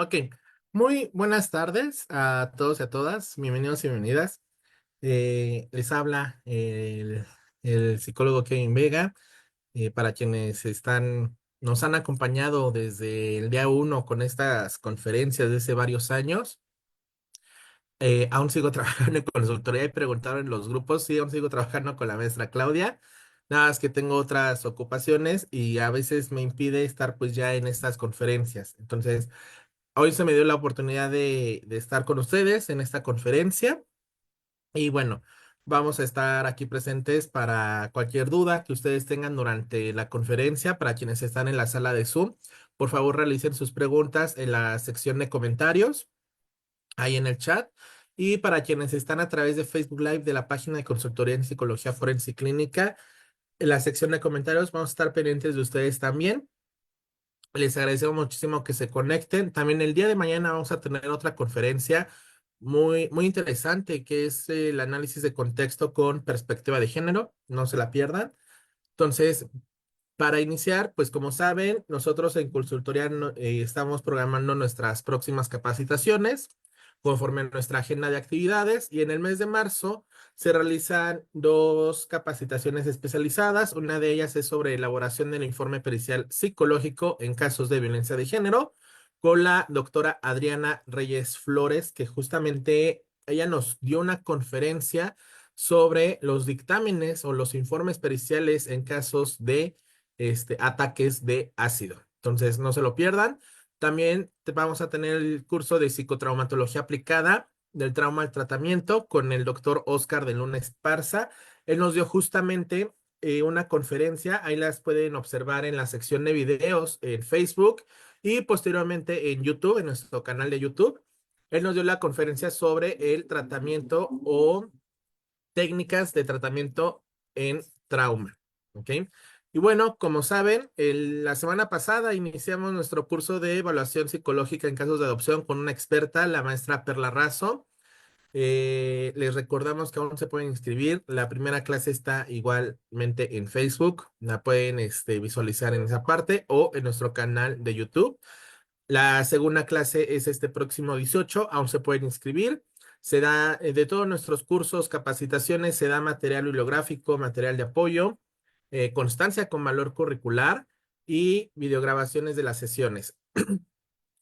Ok, muy buenas tardes a todos y a todas. Bienvenidos y bienvenidas. Les habla el psicólogo Kevin Vega. Para quienes nos han acompañado desde el día uno con estas conferencias de hace varios años. Aún sigo trabajando en consultoría y preguntaron en los grupos. Sí, aún sigo trabajando con la maestra Claudia. Nada más que tengo otras ocupaciones y a veces me impide estar pues ya en estas conferencias. Entonces, hoy se me dio la oportunidad de estar con ustedes en esta conferencia y bueno, vamos a estar aquí presentes para cualquier duda que ustedes tengan durante la conferencia. Para quienes están en la sala de Zoom, por favor realicen sus preguntas en la sección de comentarios, ahí en el chat. Y para quienes están a través de Facebook Live de la página de Consultoría en Psicología Forense y Clínica, en la sección de comentarios vamos a estar pendientes de ustedes también. Les agradecemos muchísimo que se conecten. También el día de mañana vamos a tener otra conferencia muy interesante, que es el análisis de contexto con perspectiva de género. No se la pierdan. Entonces, para iniciar, pues como saben, nosotros en Consultoría estamos programando nuestras próximas capacitaciones conforme a nuestra agenda de actividades, y en el mes de marzo se realizan dos capacitaciones especializadas. Una de ellas es sobre elaboración del informe pericial psicológico en casos de violencia de género con la doctora Adriana Reyes Flores, que justamente ella nos dio una conferencia sobre los dictámenes o los informes periciales en casos de ataques de ácido. Entonces, no se lo pierdan. También vamos a tener el curso de psicotraumatología aplicada del trauma al tratamiento con el doctor Oscar de Luna Esparza. Él nos dio justamente una conferencia. Ahí las pueden observar en la sección de videos en Facebook y posteriormente en YouTube, en nuestro canal de YouTube. Él nos dio la conferencia sobre el tratamiento o técnicas de tratamiento en trauma. ¿Ok? Y bueno, como saben, la semana pasada iniciamos nuestro curso de evaluación psicológica en casos de adopción con una experta, la maestra Perla Razo. Les recordamos que aún se pueden inscribir. La primera clase está igualmente en Facebook. La pueden visualizar en esa parte o en nuestro canal de YouTube. La segunda clase es este próximo 18, aún se pueden inscribir. Se da de todos nuestros cursos, capacitaciones, se da material bibliográfico, material de apoyo, constancia con valor curricular y videograbaciones de las sesiones.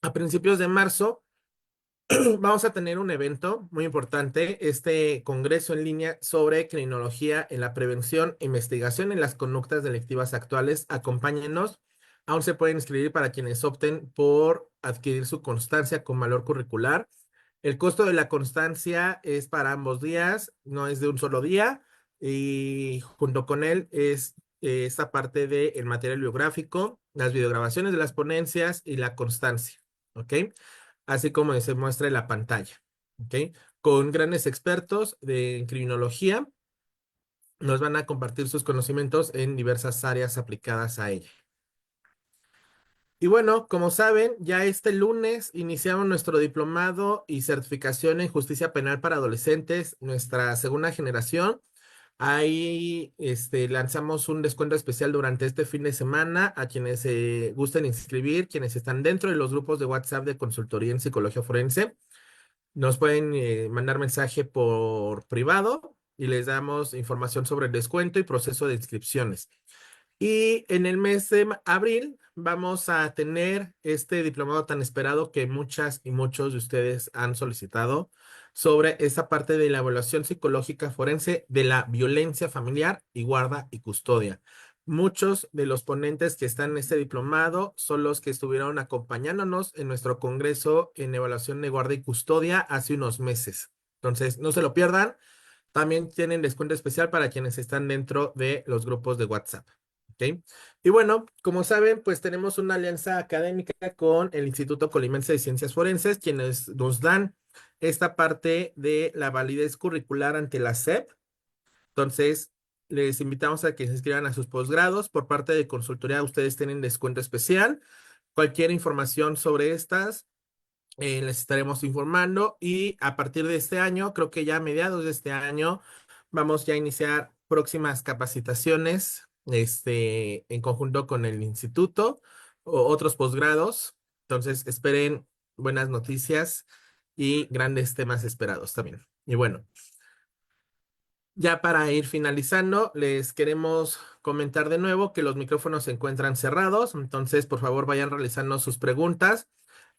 A principios de marzo vamos a tener un evento muy importante, este congreso en línea sobre criminología en la prevención e investigación en las conductas delictivas actuales. Acompáñenos. Aún se pueden inscribir para quienes opten por adquirir su constancia con valor curricular. El costo de la constancia es para ambos días, no es de un solo día, y junto con él es esta parte del material biográfico, las videograbaciones de las ponencias y la constancia. ¿Ok? Así como se muestra en la pantalla, ¿ok? Con grandes expertos de criminología, nos van a compartir sus conocimientos en diversas áreas aplicadas a ella. Y bueno, como saben, ya este lunes iniciamos nuestro diplomado y certificación en justicia penal para adolescentes, nuestra segunda generación. Ahí lanzamos un descuento especial durante este fin de semana a quienes se gusten inscribir, quienes están dentro de los grupos de WhatsApp de consultoría en psicología forense. Nos pueden mandar mensaje por privado y les damos información sobre el descuento y proceso de inscripciones. Y en el mes de abril vamos a tener este diplomado tan esperado que muchas y muchos de ustedes han solicitado sobre esa parte de la evaluación psicológica forense de la violencia familiar y guarda y custodia. Muchos de los ponentes que están en este diplomado son los que estuvieron acompañándonos en nuestro congreso en evaluación de guarda y custodia hace unos meses. Entonces, no se lo pierdan. También tienen descuento especial para quienes están dentro de los grupos de WhatsApp. ¿Ok? Y bueno, como saben, pues tenemos una alianza académica con el Instituto Colimense de Ciencias Forenses, quienes nos dan esta parte de la validez curricular ante la SEP. Entonces, les invitamos a que se inscriban a sus posgrados. Por parte de consultoría, ustedes tienen descuento especial. Cualquier información sobre estas, les estaremos informando. Y a partir de este año, creo que ya a mediados de este año, vamos ya a iniciar próximas capacitaciones, en conjunto con el instituto o otros posgrados. Entonces, esperen buenas noticias y grandes temas esperados también. Y bueno, ya para ir finalizando, les queremos comentar de nuevo que los micrófonos se encuentran cerrados, entonces por favor vayan realizando sus preguntas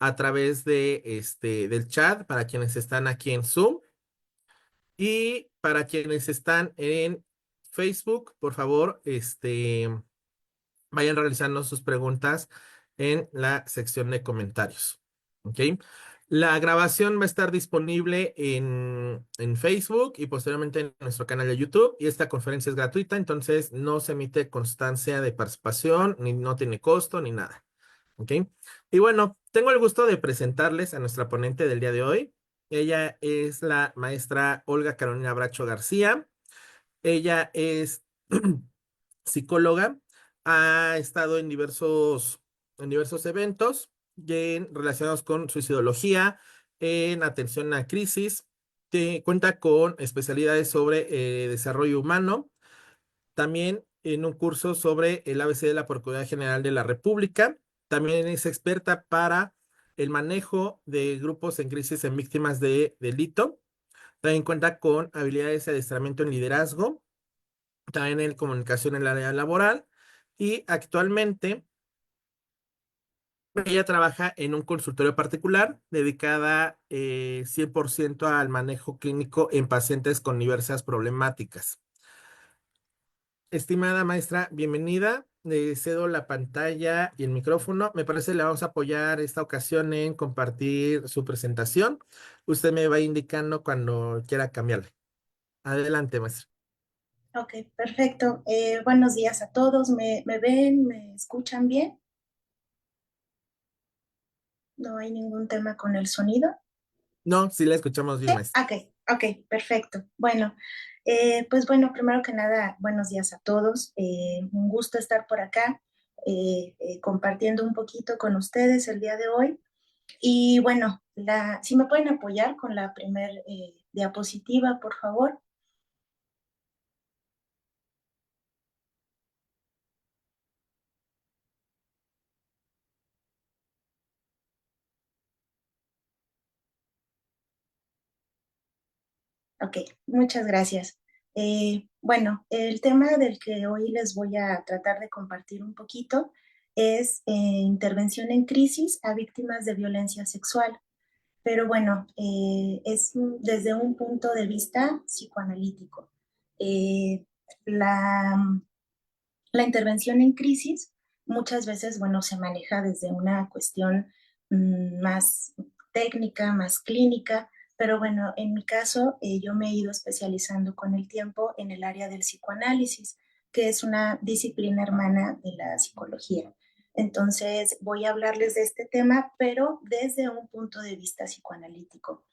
a través de del chat para quienes están aquí en Zoom y para quienes están en Facebook, por favor, vayan realizando sus preguntas en la sección de comentarios. ¿Ok? La grabación va a estar disponible en Facebook y posteriormente en nuestro canal de YouTube. Y esta conferencia es gratuita, entonces no se emite constancia de participación, ni no tiene costo, ni nada. ¿Ok? Y bueno, tengo el gusto de presentarles a nuestra ponente del día de hoy. Ella es la maestra Olga Carolina Bracho García. Ella es psicóloga, ha estado en diversos eventos relacionados con suicidología, en atención a crisis, cuenta con especialidades sobre desarrollo humano, también en un curso sobre el ABC de la Procuraduría General de la República, también es experta para el manejo de grupos en crisis en víctimas de delito, también cuenta con habilidades de adiestramiento en liderazgo, también en comunicación en el área laboral y actualmente ella trabaja en un consultorio particular dedicada 100% al manejo clínico en pacientes con diversas problemáticas. Estimada maestra, bienvenida. Le cedo la pantalla y el micrófono. Me parece que le vamos a apoyar esta ocasión en compartir su presentación. Usted me va indicando cuando quiera cambiarle. Adelante, maestra. Ok, perfecto. Buenos días a todos. ¿Me ven? ¿Me escuchan bien? ¿No hay ningún tema con el sonido? No, sí la escuchamos bien, Sí, maestra. ok, perfecto. Bueno, pues bueno, primero que nada, buenos días a todos. Un gusto estar por acá compartiendo un poquito con ustedes el día de hoy. Y bueno, si me pueden apoyar con la primer diapositiva, por favor. Ok, muchas gracias. Bueno, el tema del que hoy les voy a tratar de compartir un poquito es intervención en crisis a víctimas de violencia sexual, pero bueno, desde un punto de vista psicoanalítico. Eh, la, la intervención en crisis muchas veces, bueno, se maneja desde una cuestión más técnica, más clínica, pero bueno, en mi caso, yo me he ido especializando con el tiempo en el área del psicoanálisis, que es una disciplina hermana de la psicología. Entonces, voy a hablarles de este tema, pero desde un punto de vista psicoanalítico.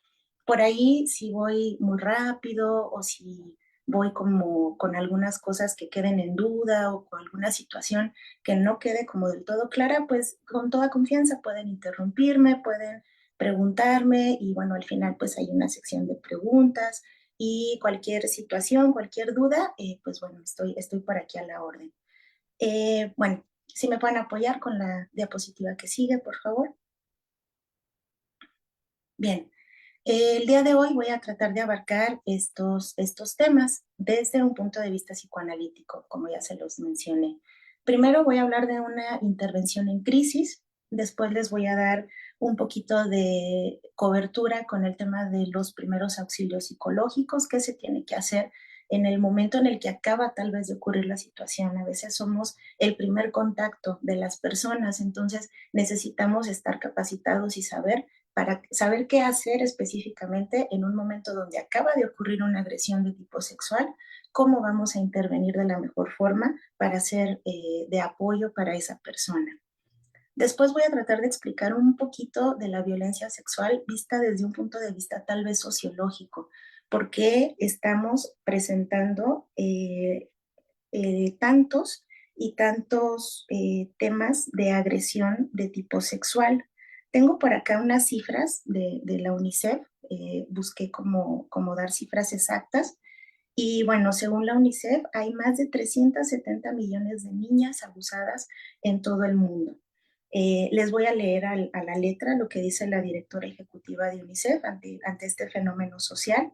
Por ahí, si voy muy rápido o si voy como con algunas cosas que queden en duda o con alguna situación que no quede como del todo clara, pues con toda confianza pueden interrumpirme, pueden preguntarme y bueno, al final pues hay una sección de preguntas y cualquier situación, cualquier duda, pues bueno, estoy por aquí a la orden. Bueno, si me pueden apoyar con la diapositiva que sigue, por favor. Bien, el día de hoy voy a tratar de abarcar estos temas desde un punto de vista psicoanalítico, como ya se los mencioné. Primero voy a hablar de una intervención en crisis, después les voy a dar un poquito de cobertura con el tema de los primeros auxilios psicológicos, qué se tiene que hacer en el momento en el que acaba tal vez de ocurrir la situación. A veces somos el primer contacto de las personas, entonces necesitamos estar capacitados y saber para saber qué hacer específicamente en un momento donde acaba de ocurrir una agresión de tipo sexual, cómo vamos a intervenir de la mejor forma para ser de apoyo para esa persona. Después voy a tratar de explicar un poquito de la violencia sexual vista desde un punto de vista tal vez sociológico, por qué estamos presentando tantos y tantos temas de agresión de tipo sexual. Tengo por acá unas cifras de la UNICEF, busqué cómo dar cifras exactas. Y bueno, según la UNICEF, hay más de 370 millones de niñas abusadas en todo el mundo. Les voy a leer a la letra lo que dice la directora ejecutiva de UNICEF ante este fenómeno social.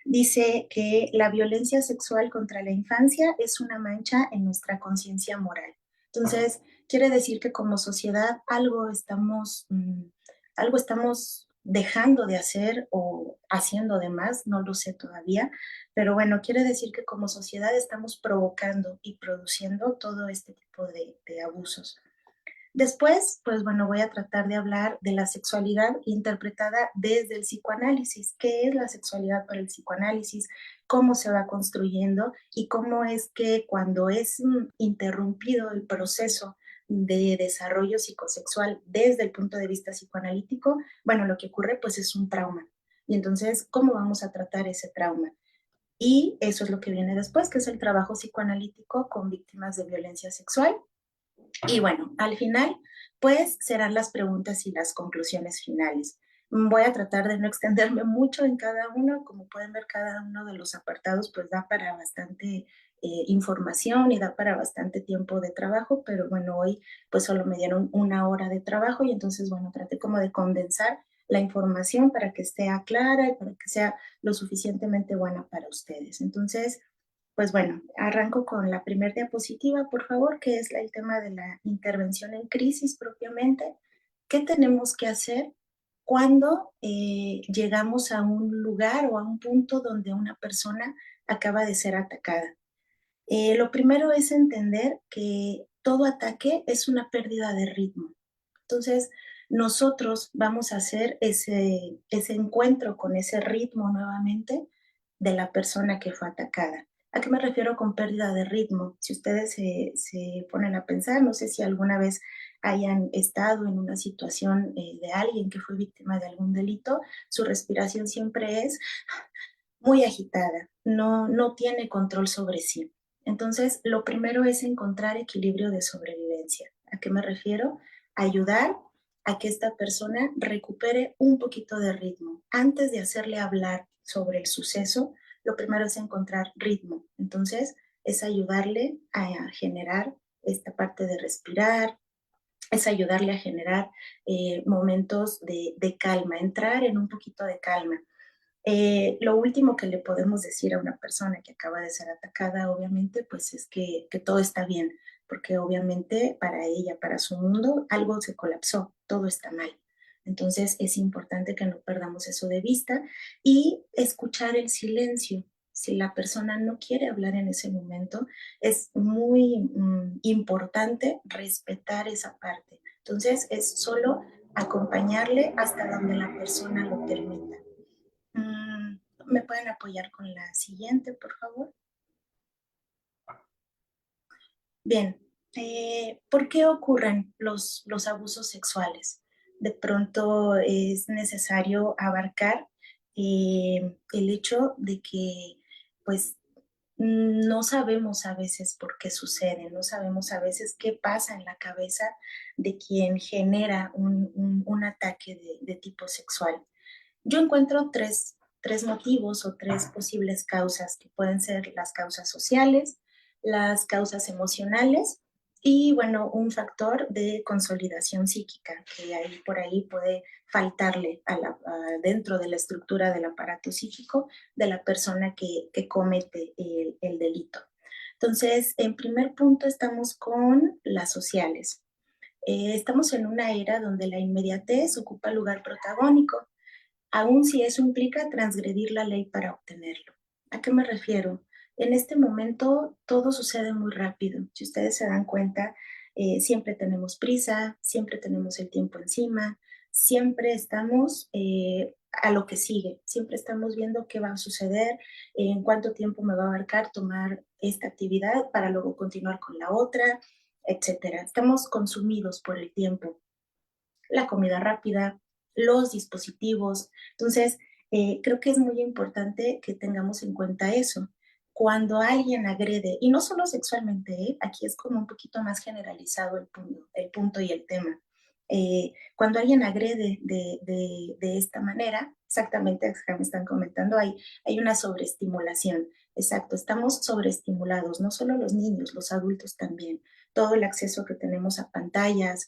Dice que la violencia sexual contra la infancia es una mancha en nuestra conciencia moral. Entonces, quiere decir que como sociedad algo estamos dejando de hacer o haciendo de más, no lo sé todavía, pero bueno, quiere decir que como sociedad estamos provocando y produciendo todo este tipo de abusos. Después, pues bueno, voy a tratar de hablar de la sexualidad interpretada desde el psicoanálisis. ¿Qué es la sexualidad para el psicoanálisis? ¿Cómo se va construyendo? Y cómo es que cuando es interrumpido el proceso de desarrollo psicosexual desde el punto de vista psicoanalítico, bueno, lo que ocurre pues es un trauma. Y entonces, ¿cómo vamos a tratar ese trauma? Y eso es lo que viene después, que es el trabajo psicoanalítico con víctimas de violencia sexual. Y bueno, al final, pues serán las preguntas y las conclusiones finales. Voy a tratar de no extenderme mucho en cada uno. Como pueden ver, cada uno de los apartados pues da para bastante información y da para bastante tiempo de trabajo, pero bueno, hoy pues solo me dieron una hora de trabajo y entonces bueno, traté como de condensar la información para que esté clara y para que sea lo suficientemente buena para ustedes. Entonces, pues bueno, arranco con la primera diapositiva, por favor, que es el tema de la intervención en crisis propiamente. ¿Qué tenemos que hacer cuando llegamos a un lugar o a un punto donde una persona acaba de ser atacada? Lo primero es entender que todo ataque es una pérdida de ritmo. Entonces, nosotros vamos a hacer ese encuentro con ese ritmo nuevamente de la persona que fue atacada. ¿A qué me refiero con pérdida de ritmo? Si ustedes se ponen a pensar, no sé si alguna vez hayan estado en una situación de alguien que fue víctima de algún delito, su respiración siempre es muy agitada, no tiene control sobre sí. Entonces, lo primero es encontrar equilibrio de sobrevivencia. ¿A qué me refiero? Ayudar a que esta persona recupere un poquito de ritmo. Antes de hacerle hablar sobre el suceso, lo primero es encontrar ritmo. Entonces, es ayudarle a generar esta parte de respirar, es ayudarle a generar momentos de calma, entrar en un poquito de calma. Lo último que le podemos decir a una persona que acaba de ser atacada, obviamente, pues es que todo está bien, porque obviamente para ella, para su mundo, algo se colapsó, todo está mal. Entonces es importante que no perdamos eso de vista y escuchar el silencio. Si la persona no quiere hablar en ese momento, es muy importante respetar esa parte. Entonces es solo acompañarle hasta donde la persona lo permita. ¿Me pueden apoyar con la siguiente, por favor? Bien, ¿por qué ocurren los abusos sexuales? De pronto es necesario abarcar el hecho de que, pues, no sabemos a veces por qué sucede, no sabemos a veces qué pasa en la cabeza de quien genera un ataque de tipo sexual. Yo encuentro tres motivos o tres posibles causas que pueden ser las causas sociales, las causas emocionales y, bueno, un factor de consolidación psíquica que ahí por ahí puede faltarle dentro de la estructura del aparato psíquico de la persona que comete el delito. Entonces, en primer punto estamos con las sociales. Estamos en una era donde la inmediatez ocupa lugar protagónico aun si eso implica transgredir la ley para obtenerlo. ¿A qué me refiero? En este momento todo sucede muy rápido. Si ustedes se dan cuenta, siempre tenemos prisa, siempre tenemos el tiempo encima, siempre estamos a lo que sigue, siempre estamos viendo qué va a suceder, en cuánto tiempo me va a abarcar tomar esta actividad para luego continuar con la otra, etcétera. Estamos consumidos por el tiempo, la comida rápida, los dispositivos. Entonces, creo que es muy importante que tengamos en cuenta eso. Cuando alguien agrede, y no solo sexualmente, aquí es como un poquito más generalizado el punto y el tema. Cuando alguien agrede de esta manera, exactamente, acá me están comentando, hay una sobreestimulación. Exacto, estamos sobreestimulados, no solo los niños, los adultos también. todo el acceso que tenemos a pantallas,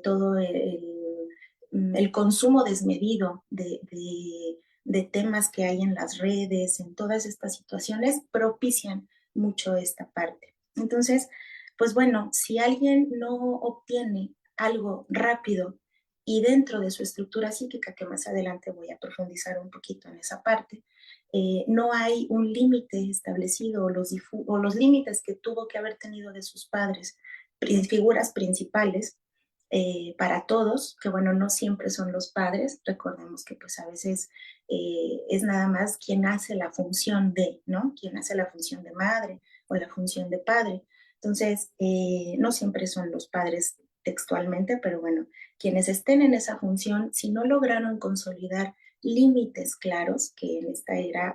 todo el consumo desmedido de temas que hay en las redes, en todas estas situaciones, propician mucho esta parte. Entonces, pues bueno, si alguien no obtiene algo rápido y dentro de su estructura psíquica, que más adelante voy a profundizar un poquito en esa parte, no hay un límite establecido o los límites que tuvo que haber tenido de sus padres, figuras principales, para todos, que bueno, no siempre son los padres, recordemos que pues a veces es nada más quien hace la función de, ¿no? Quien hace la función de madre o la función de padre. Entonces, no siempre son los padres textualmente, pero bueno, quienes estén en esa función, si no lograron consolidar límites claros, que en esta era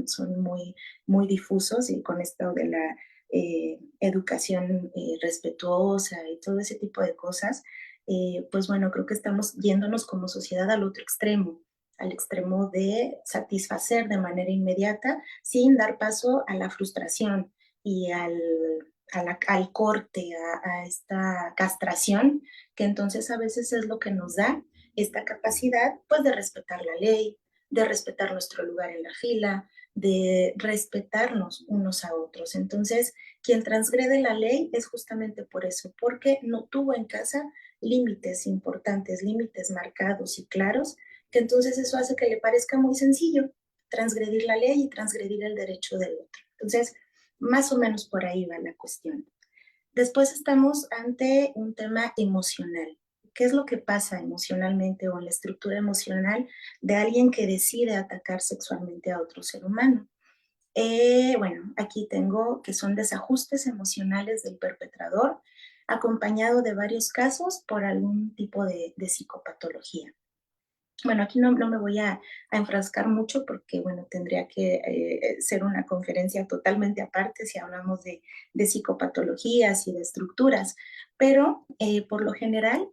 son muy difusos y con esto de la educación respetuosa y todo ese tipo de cosas, pues bueno, creo que estamos yéndonos como sociedad al extremo de satisfacer de manera inmediata sin dar paso a la frustración y al corte, a esta castración, que entonces a veces es lo que nos da esta capacidad pues de respetar la ley, de respetar nuestro lugar en la fila, de respetarnos unos a otros. Entonces, quien transgrede la ley es justamente por eso, porque no tuvo en casa límites importantes, límites marcados y claros, que entonces eso hace que le parezca muy sencillo transgredir la ley y transgredir el derecho del otro. Entonces, más o menos por ahí va la cuestión. Después estamos ante un tema emocional. ¿Qué es lo que pasa emocionalmente o en la estructura emocional de alguien que decide atacar sexualmente a otro ser humano? Bueno, aquí tengo que son desajustes emocionales del perpetrador, acompañado de varios casos por algún tipo de psicopatología. Bueno, aquí no me voy a enfrascar mucho porque, bueno, tendría que ser una conferencia totalmente aparte si hablamos de psicopatologías y de estructuras, pero por lo general,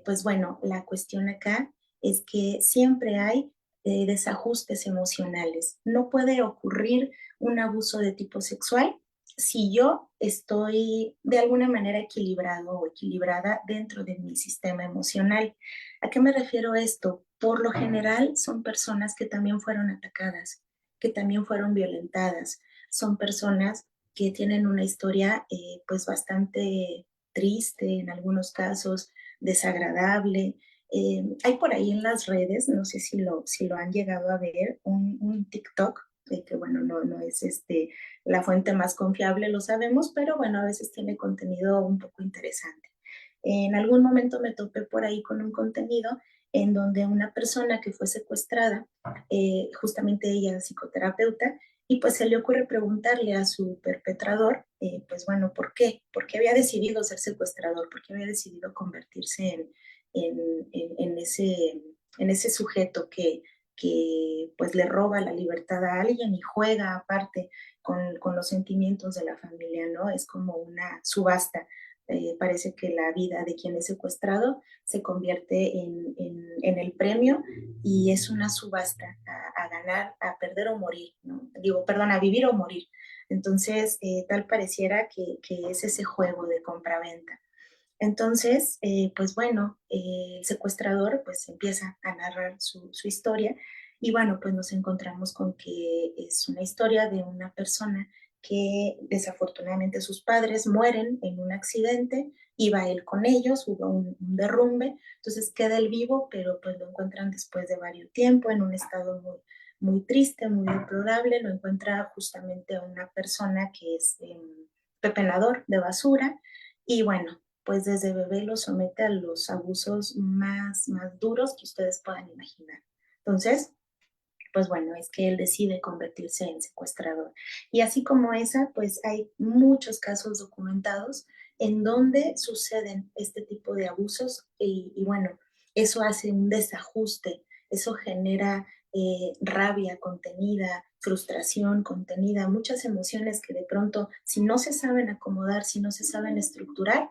pues bueno, la cuestión acá es que siempre hay desajustes emocionales. No puede ocurrir un abuso de tipo sexual si yo estoy de alguna manera equilibrado o equilibrada dentro de mi sistema emocional. ¿A qué me refiero esto? Por lo general son personas que también fueron atacadas, que también fueron violentadas, son personas que tienen una historia pues bastante triste en algunos casos, desagradable. Hay por ahí en las redes, no sé si lo han llegado a ver, un TikTok, que bueno, no es la fuente más confiable, lo sabemos, pero bueno, a veces tiene contenido un poco interesante. En algún momento me topé por ahí con un contenido en donde una persona que fue secuestrada, justamente ella es psicoterapeuta, y pues se le ocurre preguntarle a su perpetrador, pues bueno, ¿por qué? ¿Por qué había decidido ser secuestrador? ¿Por qué había decidido convertirse en, en ese sujeto que pues le roba la libertad a alguien y juega aparte con los sentimientos de la familia, ¿no? Es como una subasta. Parece que la vida de quien es secuestrado se convierte en el premio y es una subasta a ganar, a perder o morir, ¿no? Digo, perdón, a vivir o morir. Entonces, tal pareciera que es ese juego de compra-venta. Entonces, pues bueno, el secuestrador pues empieza a narrar su historia y bueno, pues nos encontramos con que es una historia de una persona que desafortunadamente sus padres mueren en un accidente, iba él con ellos, hubo un derrumbe, entonces queda él vivo, pero pues lo encuentran después de varios tiempo en un estado muy triste, muy deplorable, lo encuentra justamente a una persona que es pepenador de basura y bueno, pues desde bebé lo somete a los abusos más duros que ustedes puedan imaginar. Entonces, pues bueno, es que él decide convertirse en secuestrador. Y así como esa, pues hay muchos casos documentados en donde suceden este tipo de abusos y bueno, eso hace un desajuste, eso genera rabia contenida, frustración contenida, muchas emociones que de pronto, si no se saben acomodar, si no se saben estructurar,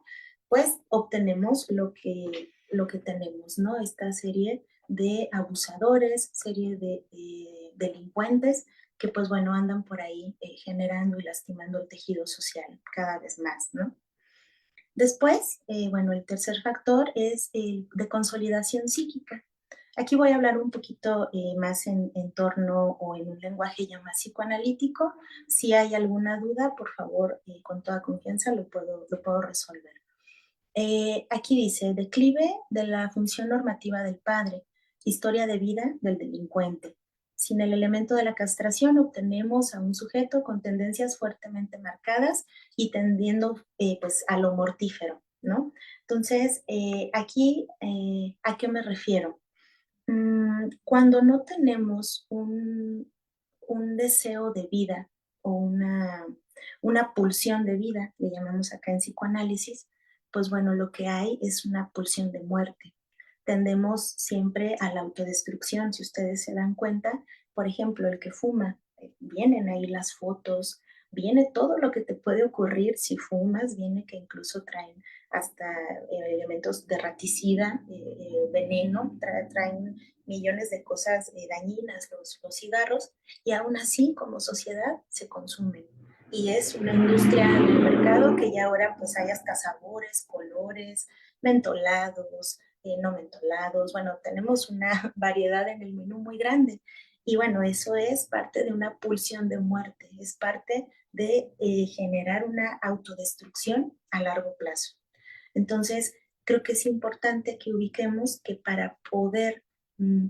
pues obtenemos lo que tenemos, ¿no? Esta serie de abusadores, serie de delincuentes que pues bueno andan por ahí generando y lastimando el tejido social cada vez más, ¿no? Después, bueno, el tercer factor es el de consolidación psíquica. Aquí voy a hablar un poquito más en torno o en un lenguaje ya más psicoanalítico. Si hay alguna duda, por favor, con toda confianza lo puedo resolver. Aquí dice, declive de la función normativa del padre, historia de vida del delincuente. Sin el elemento de la castración obtenemos a un sujeto con tendencias fuertemente marcadas y tendiendo pues a lo mortífero, ¿no? Entonces, aquí, ¿a qué me refiero? Cuando no tenemos un deseo de vida o una pulsión de vida, le llamamos acá en psicoanálisis, pues bueno, lo que hay es una pulsión de muerte. Tendemos siempre a la autodestrucción, si ustedes se dan cuenta, por ejemplo, el que fuma, vienen ahí las fotos, viene todo lo que te puede ocurrir si fumas, viene que incluso traen hasta elementos de raticida, veneno, traen millones de cosas dañinas los cigarros, y aún así como sociedad se consumen. Y es una industria del mercado que ya ahora pues hay hasta sabores, colores, mentolados, no mentolados, bueno, tenemos una variedad en el menú muy grande. Y bueno, eso es parte de una pulsión de muerte, es parte de generar una autodestrucción a largo plazo. Entonces, creo que es importante que ubiquemos que para poder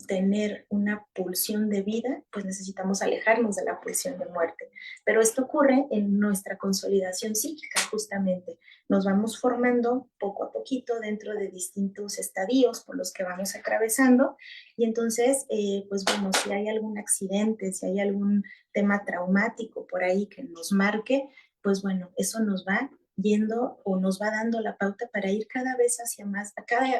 tener una pulsión de vida, pues necesitamos alejarnos de la pulsión de muerte. Pero esto ocurre en nuestra consolidación psíquica, justamente. Nos vamos formando poco a poquito dentro de distintos estadios por los que vamos atravesando y entonces, pues bueno, si hay algún accidente, si hay algún tema traumático por ahí que nos marque, pues bueno, eso nos va yendo o nos va dando la pauta para ir cada vez hacia más,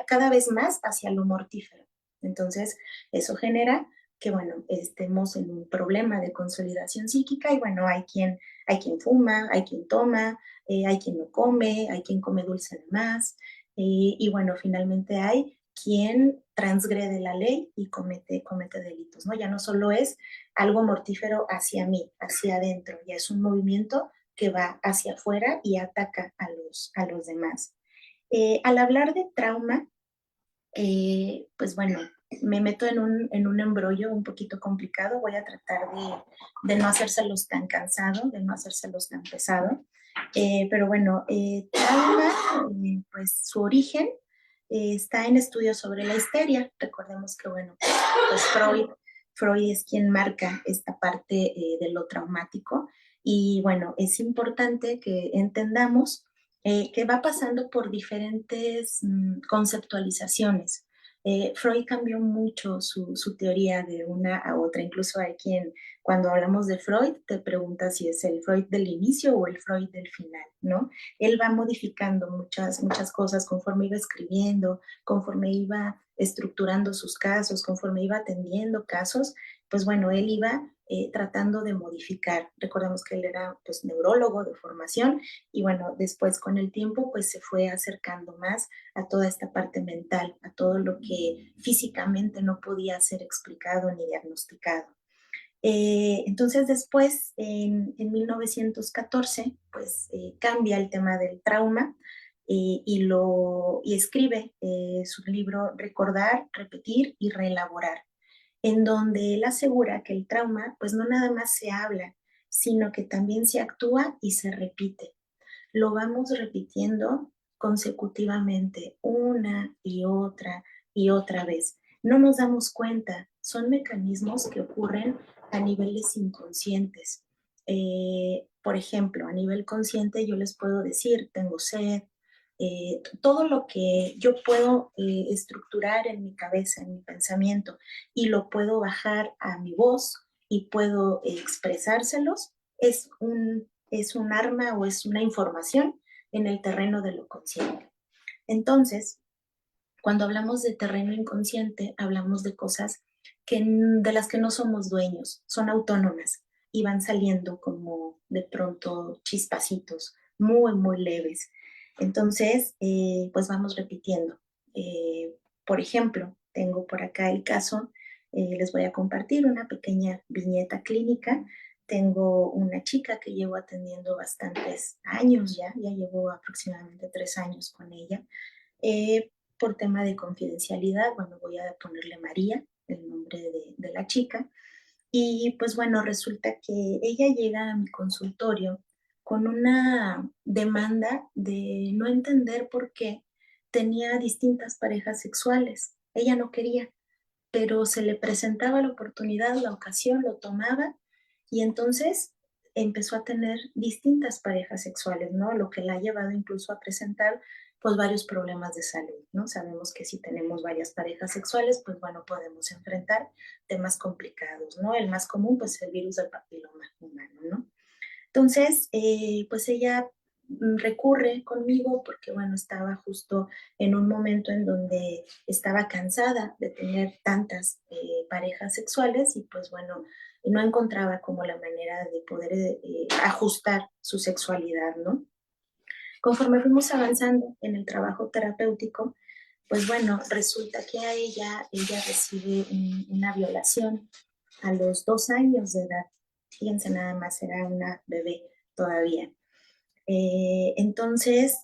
cada vez más hacia lo mortífero. Entonces, eso genera que, bueno, estemos en un problema de consolidación psíquica y, bueno, hay quien fuma, hay quien toma, hay quien no come, hay quien come dulce de más, y, bueno, finalmente hay quien transgrede la ley y comete delitos, ¿no? Ya no solo es algo mortífero hacia mí, hacia adentro, ya es un movimiento que va hacia afuera y ataca a los demás. Al hablar de trauma, pues bueno, me meto en un embrollo un poquito complicado, voy a tratar de no hacérselos tan cansado, de no hacérselos tan pesado, pero bueno, trauma, pues su origen está en estudios sobre la histeria, recordemos que bueno, pues Freud es quien marca esta parte de lo traumático y bueno, es importante que entendamos que va pasando por diferentes conceptualizaciones. Freud cambió mucho su teoría de una a otra, incluso hay quien cuando hablamos de Freud te pregunta si es el Freud del inicio o el Freud del final, ¿no? Él va modificando muchas cosas conforme iba escribiendo, conforme iba estructurando sus casos, conforme iba atendiendo casos, pues bueno, él iba tratando de modificar. Recordemos que él era pues neurólogo de formación y bueno, después con el tiempo pues se fue acercando más a toda esta parte mental, a todo lo que físicamente no podía ser explicado ni diagnosticado. Entonces después, en 1914, pues cambia el tema del trauma y escribe su libro Recordar, Repetir y Reelaborar, en donde él asegura que el trauma pues no nada más se habla, sino que también se actúa y se repite. Lo vamos repitiendo consecutivamente una y otra vez. No nos damos cuenta, son mecanismos que ocurren a niveles inconscientes. Por ejemplo, a nivel consciente yo les puedo decir, tengo sed, todo lo que yo puedo estructurar en mi cabeza, en mi pensamiento, y lo puedo bajar a mi voz y puedo expresárselos, es un arma o es una información en el terreno de lo consciente. Entonces, cuando hablamos de terreno inconsciente, hablamos de cosas de las que no somos dueños, son autónomas y van saliendo como de pronto chispacitos muy leves. Entonces, pues vamos repitiendo. Por ejemplo, tengo por acá el caso, les voy a compartir una pequeña viñeta clínica Tengo una chica que llevo atendiendo bastantes años ya llevo aproximadamente 3 años con ella. Por tema de confidencialidad, bueno, voy a ponerle María, el nombre de la chica. Y pues bueno, resulta que ella llega a mi consultorio con una demanda de no entender por qué tenía distintas parejas sexuales. Ella no quería, pero se le presentaba la oportunidad, la ocasión, lo tomaba y entonces empezó a tener distintas parejas sexuales, ¿no? Lo que la ha llevado incluso a presentar pues varios problemas de salud, ¿no? Sabemos que si tenemos varias parejas sexuales, pues bueno, podemos enfrentar temas complicados, ¿no? El más común pues es el virus del papiloma humano, ¿no? Entonces, pues ella recurre conmigo porque, bueno, estaba justo en un momento en donde estaba cansada de tener tantas parejas sexuales y, pues, bueno, no encontraba como la manera de poder ajustar su sexualidad, ¿no? Conforme fuimos avanzando en el trabajo terapéutico, pues bueno, resulta que ella recibe una violación a los 2 años de edad. Fíjense nada más, era una bebé todavía. Entonces,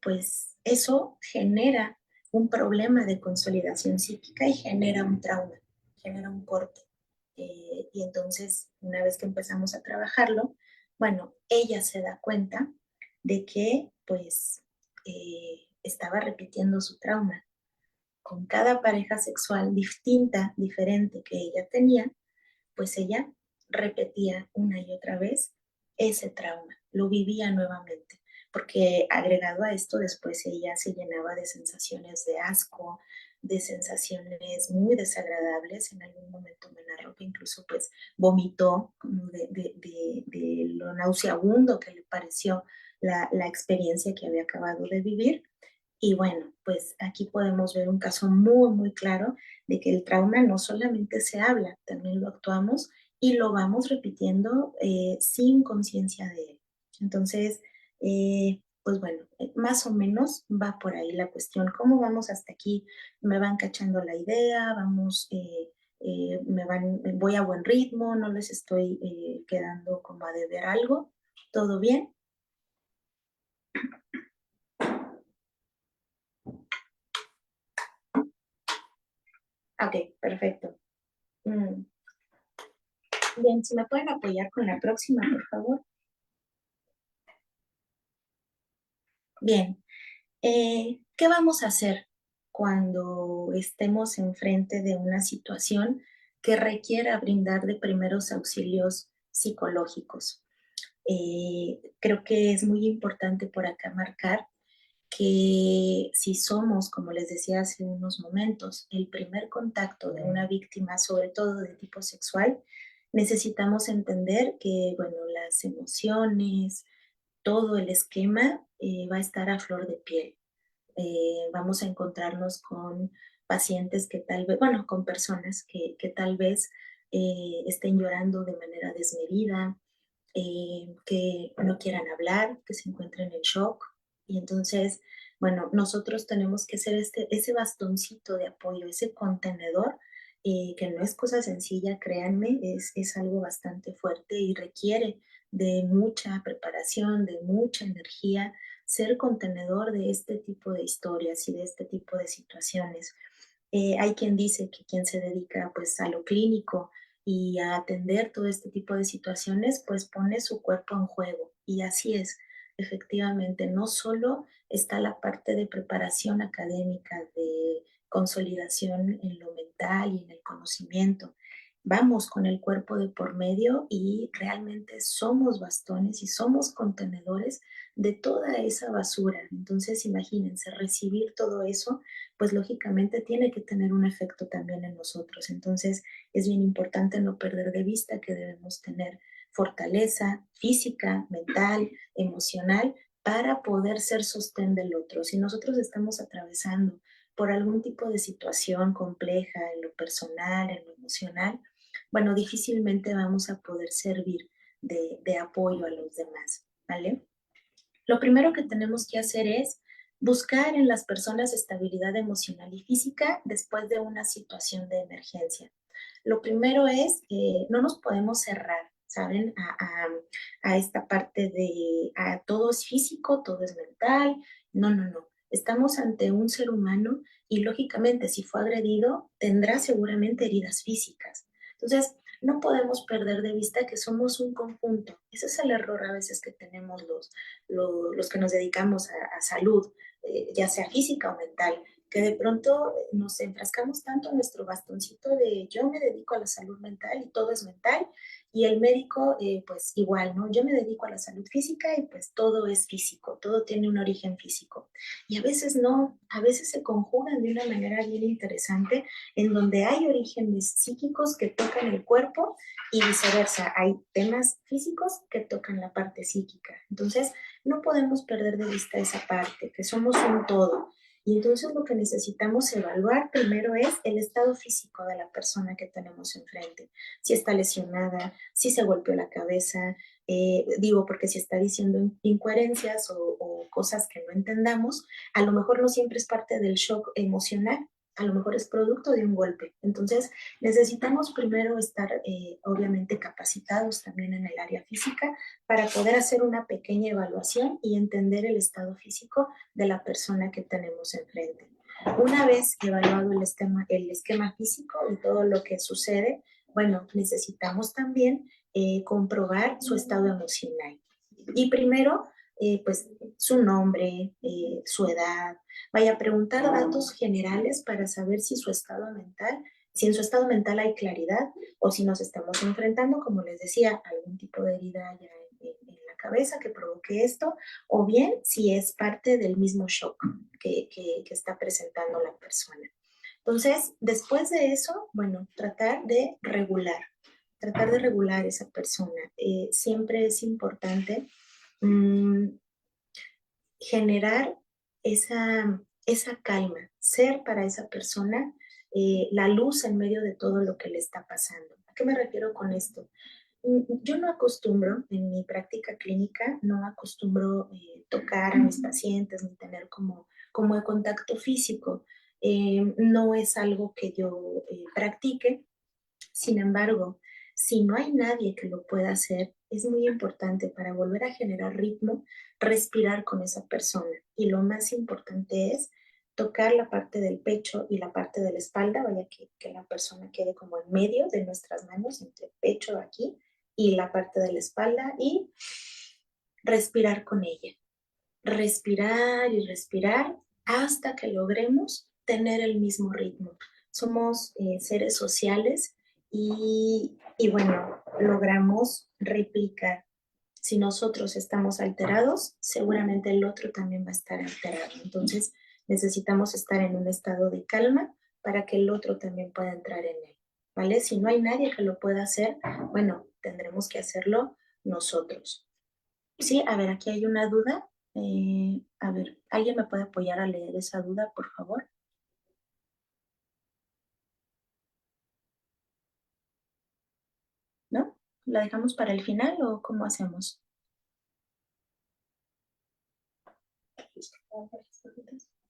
pues eso genera un problema de consolidación psíquica y genera un trauma, genera un corte. Y entonces, una vez que empezamos a trabajarlo, bueno, ella se da cuenta de que pues estaba repitiendo su trauma. Con cada pareja sexual distinta, diferente que ella tenía, pues ella repetía una y otra vez ese trauma, lo vivía nuevamente, porque agregado a esto después ella se llenaba de sensaciones de asco, de sensaciones muy desagradables, en algún momento me narró que incluso pues vomitó como de lo nauseabundo que le pareció la experiencia que había acabado de vivir. Y bueno, pues aquí podemos ver un caso muy claro de que el trauma no solamente se habla, también lo actuamos y lo vamos repitiendo sin conciencia de él. Entonces, pues bueno, más o menos va por ahí la cuestión. ¿Cómo vamos hasta aquí? Me van cachando la idea, vamos, voy a buen ritmo, no les estoy quedando como a deber algo. ¿Todo bien? Ok, perfecto. Mm, Bien, si me pueden apoyar con la próxima, por favor. Bien, ¿qué vamos a hacer cuando estemos enfrente de una situación que requiera brindar de primeros auxilios psicológicos? Creo que es muy importante por acá marcar que si somos, como les decía hace unos momentos, el primer contacto de una víctima, sobre todo de tipo sexual, necesitamos entender que, bueno, las emociones, todo el esquema va a estar a flor de piel. Vamos a encontrarnos con pacientes que tal vez, bueno, con personas que tal vez estén llorando de manera desmedida, que no quieran hablar, que se encuentren en shock. Y entonces, bueno, nosotros tenemos que ser ese bastoncito de apoyo, ese contenedor, que no es cosa sencilla, créanme, es algo bastante fuerte y requiere de mucha preparación, de mucha energía, ser contenedor de este tipo de historias y de este tipo de situaciones. Hay quien dice que quien se dedica pues a lo clínico y a atender todo este tipo de situaciones, pues pone su cuerpo en juego. Y así es, efectivamente, no solo está la parte de preparación académica, de consolidación en lo mental y en el conocimiento. Vamos con el cuerpo de por medio y realmente somos bastones y somos contenedores de toda esa basura. Entonces, imagínense, recibir todo eso, pues lógicamente tiene que tener un efecto también en nosotros. Entonces, es bien importante no perder de vista que debemos tener fortaleza física, mental, emocional, para poder ser sostén del otro. Si nosotros estamos atravesando por algún tipo de situación compleja en lo personal, en lo emocional, bueno, difícilmente vamos a poder servir de apoyo a los demás, ¿vale? Lo primero que tenemos que hacer es buscar en las personas estabilidad emocional y física después de una situación de emergencia. Lo primero es que no nos podemos cerrar, ¿saben? A esta parte de todo es físico, todo es mental. No, no, no. Estamos ante un ser humano y lógicamente si fue agredido tendrá seguramente heridas físicas. Entonces, no podemos perder de vista que somos un conjunto. Ese es el error a veces que tenemos los que nos dedicamos a salud, ya sea física o mental, que de pronto nos enfrascamos tanto en nuestro bastoncito de yo me dedico a la salud mental y todo es mental, y el médico pues igual, ¿no? Yo me dedico a la salud física y pues todo es físico, todo tiene un origen físico. Y a veces no, a veces se conjugan de una manera bien interesante en donde hay orígenes psíquicos que tocan el cuerpo y viceversa, hay temas físicos que tocan la parte psíquica. Entonces, no podemos perder de vista esa parte, que somos un todo. Y entonces lo que necesitamos evaluar primero es el estado físico de la persona que tenemos enfrente. Si está lesionada, si se golpeó la cabeza, digo, porque si está diciendo incoherencias o cosas que no entendamos, a lo mejor no siempre es parte del shock emocional, a lo mejor es producto de un golpe. Entonces, necesitamos primero estar, obviamente, capacitados también en el área física para poder hacer una pequeña evaluación y entender el estado físico de la persona que tenemos enfrente. Una vez evaluado el esquema físico y todo lo que sucede, bueno, necesitamos también comprobar su estado emocional. Y primero, pues su nombre, su edad, vaya a preguntar datos generales para saber si su estado mental, si en su estado mental hay claridad o si nos estamos enfrentando, como les decía, a algún tipo de herida ya en la cabeza que provoque esto, o bien si es parte del mismo shock que está presentando la persona. Entonces, después de eso, bueno, tratar de regular esa persona. Siempre es importante mmm, generar esa calma, ser para esa persona la luz en medio de todo lo que le está pasando. ¿A qué me refiero con esto? Yo no acostumbro, en mi práctica clínica, no acostumbro tocar a mis pacientes ni tener como el contacto físico. No es algo que yo practique. Sin embargo, si no hay nadie que lo pueda hacer, es muy importante para volver a generar ritmo, respirar con esa persona. Y lo más importante es tocar la parte del pecho y la parte de la espalda, vaya que la persona quede como en medio de nuestras manos, entre el pecho aquí y la parte de la espalda, y respirar con ella. Respirar y respirar hasta que logremos tener el mismo ritmo. Somos seres sociales y bueno, logramos replicar. Si nosotros estamos alterados, seguramente el otro también va a estar alterado. Entonces necesitamos estar en un estado de calma para que el otro también pueda entrar en él, ¿vale? Si no hay nadie que lo pueda hacer, bueno, tendremos que hacerlo nosotros. Sí, a ver, aquí hay una duda. A ver, ¿alguien me puede apoyar a leer esa duda, por favor? ¿No? ¿La dejamos para el final o cómo hacemos?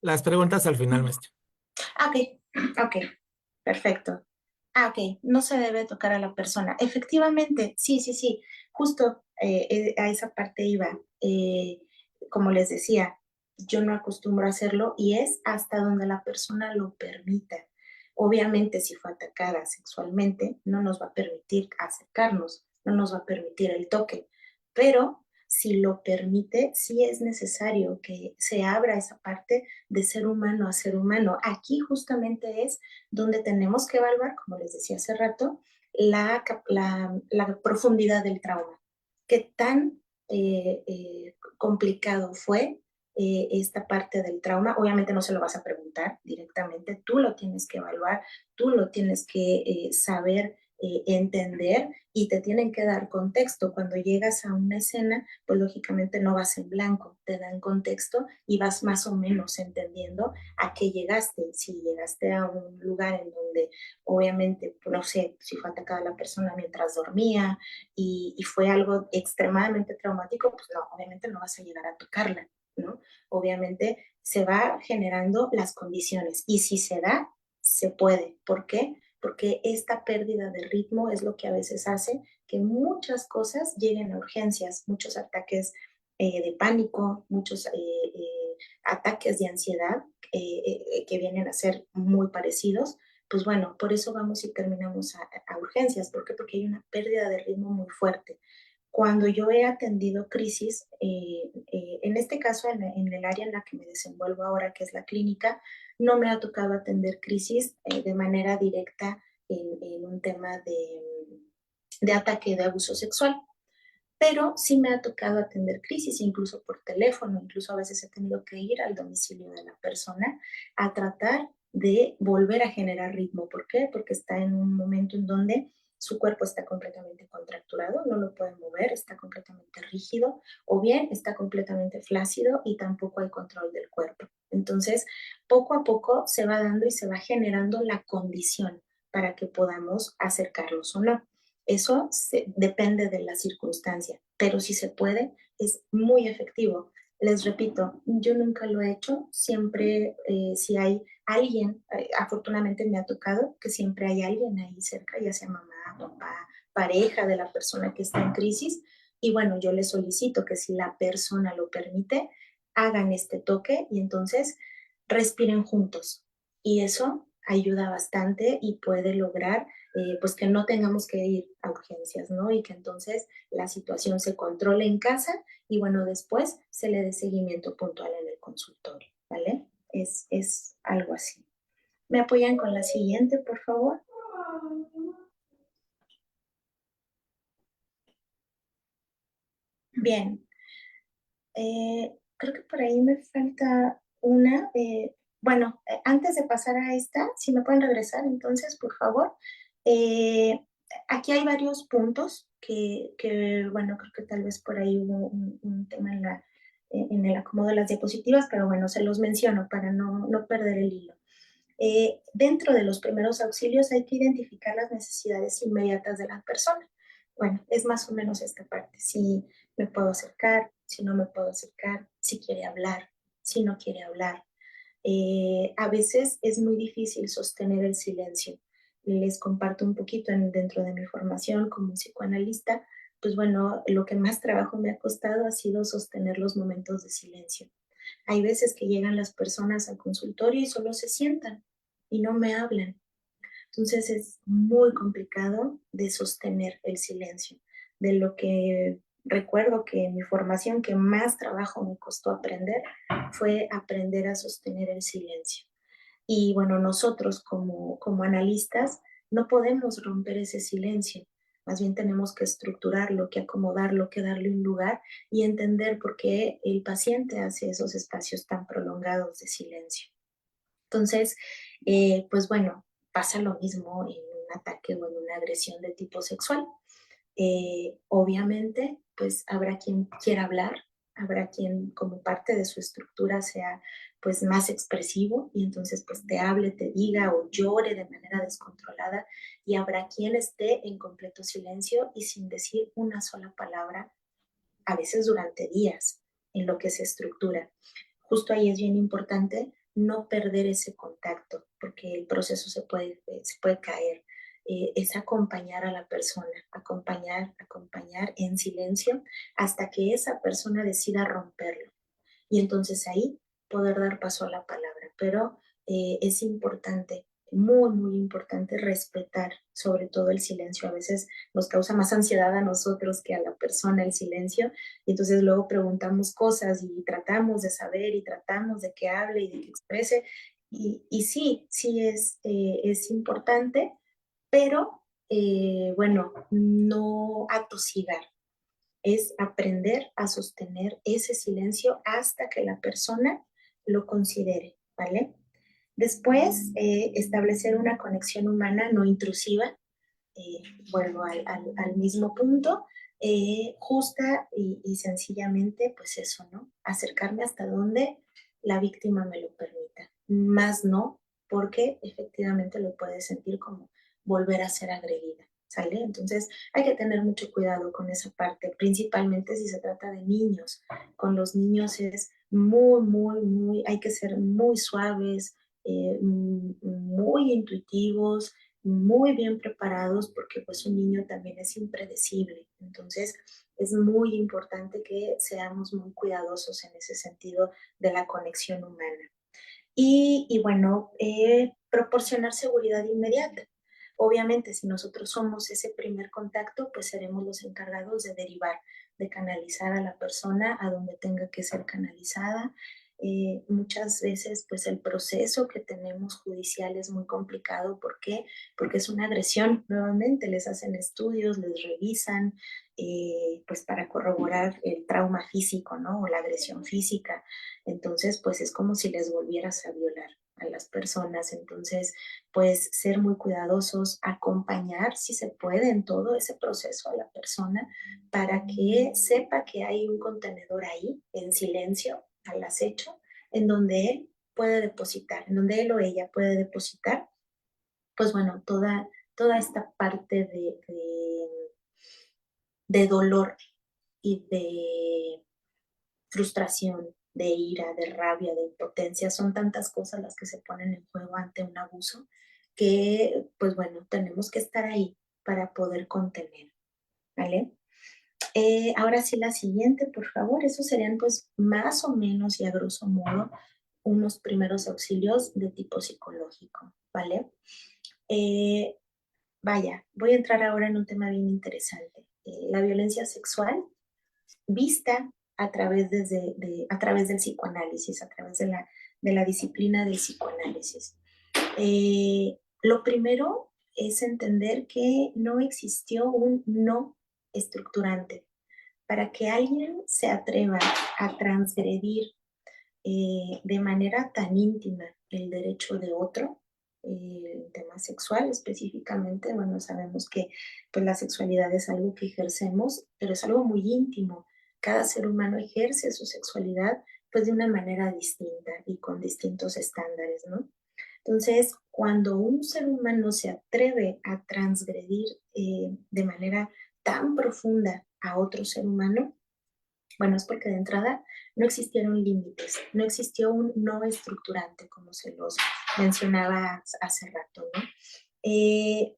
Las preguntas al final, maestro. Ah, ok, ok, perfecto. Ah, ok, no se debe tocar a la persona. Efectivamente, sí, sí, sí, justo a esa parte iba. Como les decía, yo no acostumbro a hacerlo y es hasta donde la persona lo permita. Obviamente, si fue atacada sexualmente, no nos va a permitir acercarnos, no nos va a permitir el toque, pero si lo permite, sí es necesario que se abra esa parte de ser humano a ser humano. Aquí justamente es donde tenemos que evaluar, como les decía hace rato, la profundidad del trauma. ¿Qué tan complicado fue esta parte del trauma? Obviamente no se lo vas a preguntar directamente, tú lo tienes que evaluar, tú lo tienes que saber entender y te tienen que dar contexto. Cuando llegas a una escena, pues lógicamente no vas en blanco, te dan contexto y vas más o menos entendiendo a qué llegaste. Si llegaste a un lugar en donde obviamente, no sé, si fue atacada la persona mientras dormía y fue algo extremadamente traumático, pues no, obviamente no vas a llegar a tocarla, ¿no? Obviamente se va generando las condiciones y si se da, se puede. ¿Por qué? porque esta pérdida de ritmo es lo que a veces hace que muchas cosas lleguen a urgencias, muchos ataques de pánico, muchos ataques de ansiedad que vienen a ser muy parecidos. Pues bueno, por eso vamos y terminamos a urgencias. ¿Por qué? Porque hay una pérdida de ritmo muy fuerte. Cuando yo he atendido crisis, en este caso, en el área en la que me desenvuelvo ahora, que es la clínica, no me ha tocado atender crisis de manera directa en un tema de ataque de abuso sexual, pero sí me ha tocado atender crisis, incluso por teléfono, incluso a veces he tenido que ir al domicilio de la persona a tratar de volver a generar ritmo. ¿Por qué? Porque está en un momento en donde su cuerpo está completamente contracturado, no lo puede mover, está completamente rígido, o bien está completamente flácido y tampoco hay control del cuerpo. Entonces, poco a poco se va dando y se va generando la condición para que podamos acercarlos o no. Eso depende de la circunstancia, pero si se puede, es muy efectivo. Les repito, yo nunca lo he hecho, siempre si hay alguien, afortunadamente me ha tocado que siempre hay alguien ahí cerca, ya sea mamá, papá, pareja de la persona que está en crisis, y bueno, yo les solicito que si la persona lo permite, hagan este toque y entonces respiren juntos. Y eso ayuda bastante y puede lograr pues que no tengamos que ir a urgencias, ¿no? Y que entonces la situación se controle en casa y bueno, después se le dé seguimiento puntual en el consultorio, ¿vale? Es algo así. ¿Me apoyan con la siguiente, por favor? Bien, creo que por ahí me falta una. Bueno, antes de pasar a esta, si me pueden regresar entonces, por favor. Eh, Aquí hay varios puntos bueno, creo que tal vez por ahí hubo un tema en el acomodo de las diapositivas, pero bueno, se los menciono para no perder el hilo. Dentro de los primeros auxilios hay que identificar las necesidades inmediatas de la persona. Bueno, es más o menos esta parte. Si me puedo acercar, si no me puedo acercar, si quiere hablar, si no quiere hablar. A veces es muy difícil sostener el silencio. Les comparto un poquito dentro de mi formación como psicoanalista, pues bueno, lo que más trabajo me ha costado ha sido sostener los momentos de silencio. Hay veces que llegan las personas al consultorio y solo se sientan y no me hablan. Entonces es muy complicado de sostener el silencio. De lo que recuerdo que mi formación que más trabajo me costó aprender fue aprender a sostener el silencio. Y bueno, nosotros como analistas no podemos romper ese silencio. Más bien tenemos que estructurarlo, que acomodarlo, que darle un lugar y entender por qué el paciente hace esos espacios tan prolongados de silencio. Entonces, pues bueno, pasa lo mismo en un ataque o en una agresión de tipo sexual. Obviamente, pues habrá quien quiera hablar, habrá quien como parte de su estructura sea pues más expresivo y entonces pues te hable, te diga o llore de manera descontrolada y habrá quien esté en completo silencio y sin decir una sola palabra, a veces durante días, en lo que se estructura. Justo ahí es bien importante no perder ese contacto, porque el proceso se puede caer. Es acompañar a la persona, acompañar en silencio hasta que esa persona decida romperlo. Y entonces ahí poder dar paso a la palabra. Pero es importante, muy importante respetar sobre todo el silencio. A veces nos causa más ansiedad a nosotros que a la persona el silencio. Y entonces luego preguntamos cosas y tratamos de saber y tratamos de que hable y de que exprese. Y sí, es importante, pero bueno, no atosigar, es aprender a sostener ese silencio hasta que la persona lo considere, ¿vale? Después, establecer una conexión humana no intrusiva, eh, vuelvo al mismo punto, justa y sencillamente, pues eso, ¿no? Acercarme hasta donde la víctima me lo permita, más no, porque efectivamente lo puede sentir como volver a ser agredida, ¿sale? Entonces hay que tener mucho cuidado con esa parte, principalmente si se trata de niños. Con los niños es hay que ser muy suaves, muy intuitivos, muy bien preparados porque pues un niño también es impredecible. Entonces es muy importante que seamos muy cuidadosos en ese sentido de la conexión humana. Y bueno, proporcionar seguridad inmediata. Obviamente, si nosotros somos ese primer contacto, pues seremos los encargados de derivar, de canalizar a la persona a donde tenga que ser canalizada. Muchas veces, pues el proceso que tenemos judicial es muy complicado. ¿Por qué? Porque es una agresión. Nuevamente, les hacen estudios, les revisan, pues para corroborar el trauma físico, ¿no? O la agresión física. Entonces, pues es como si les volvieras a violar a las personas. Entonces, pues ser muy cuidadosos, acompañar si se puede en todo ese proceso a la persona para que sepa que hay un contenedor ahí en silencio al acecho en donde él puede depositar, en donde él o ella puede depositar, pues bueno, toda esta parte de dolor y de frustración, de ira, de rabia, de impotencia. Son tantas cosas las que se ponen en juego ante un abuso que, pues bueno, tenemos que estar ahí para poder contener, ¿vale? Ahora sí, la siguiente, por favor. Esos serían pues más o menos y a grosso modo unos primeros auxilios de tipo psicológico, ¿vale? Eh, Vaya, voy a entrar ahora en un tema bien interesante. La violencia sexual vista a través, a través del psicoanálisis, a través de la disciplina del psicoanálisis. Lo primero es entender que no existió un no estructurante. Para que alguien se atreva a transgredir de manera tan íntima el derecho de otro, el tema sexual específicamente, bueno, sabemos que pues, la sexualidad es algo que ejercemos, pero es algo muy íntimo. Cada ser humano ejerce su sexualidad pues de una manera distinta y con distintos estándares, ¿no? Entonces, cuando un ser humano se atreve a transgredir de manera tan profunda a otro ser humano, bueno, es porque de entrada no existieron límites, no existió un no estructurante, como se los mencionaba hace rato, ¿no? Eh,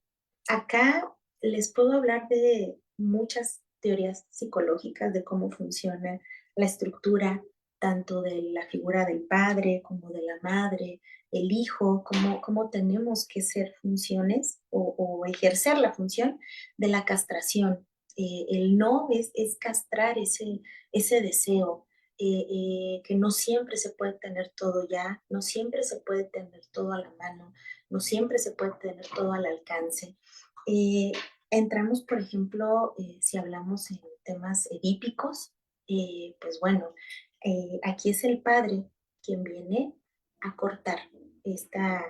Acá les puedo hablar de muchas teorías psicológicas de cómo funciona la estructura, tanto de la figura del padre como de la madre, el hijo, cómo tenemos que ser funciones o ejercer la función de la castración. El no es castrar ese deseo, que no siempre se puede tener todo ya, no siempre se puede tener todo a la mano, no siempre se puede tener todo al alcance. Eh, Entramos, por ejemplo, si hablamos en temas edípicos, pues bueno, aquí es el padre quien viene a cortar esta,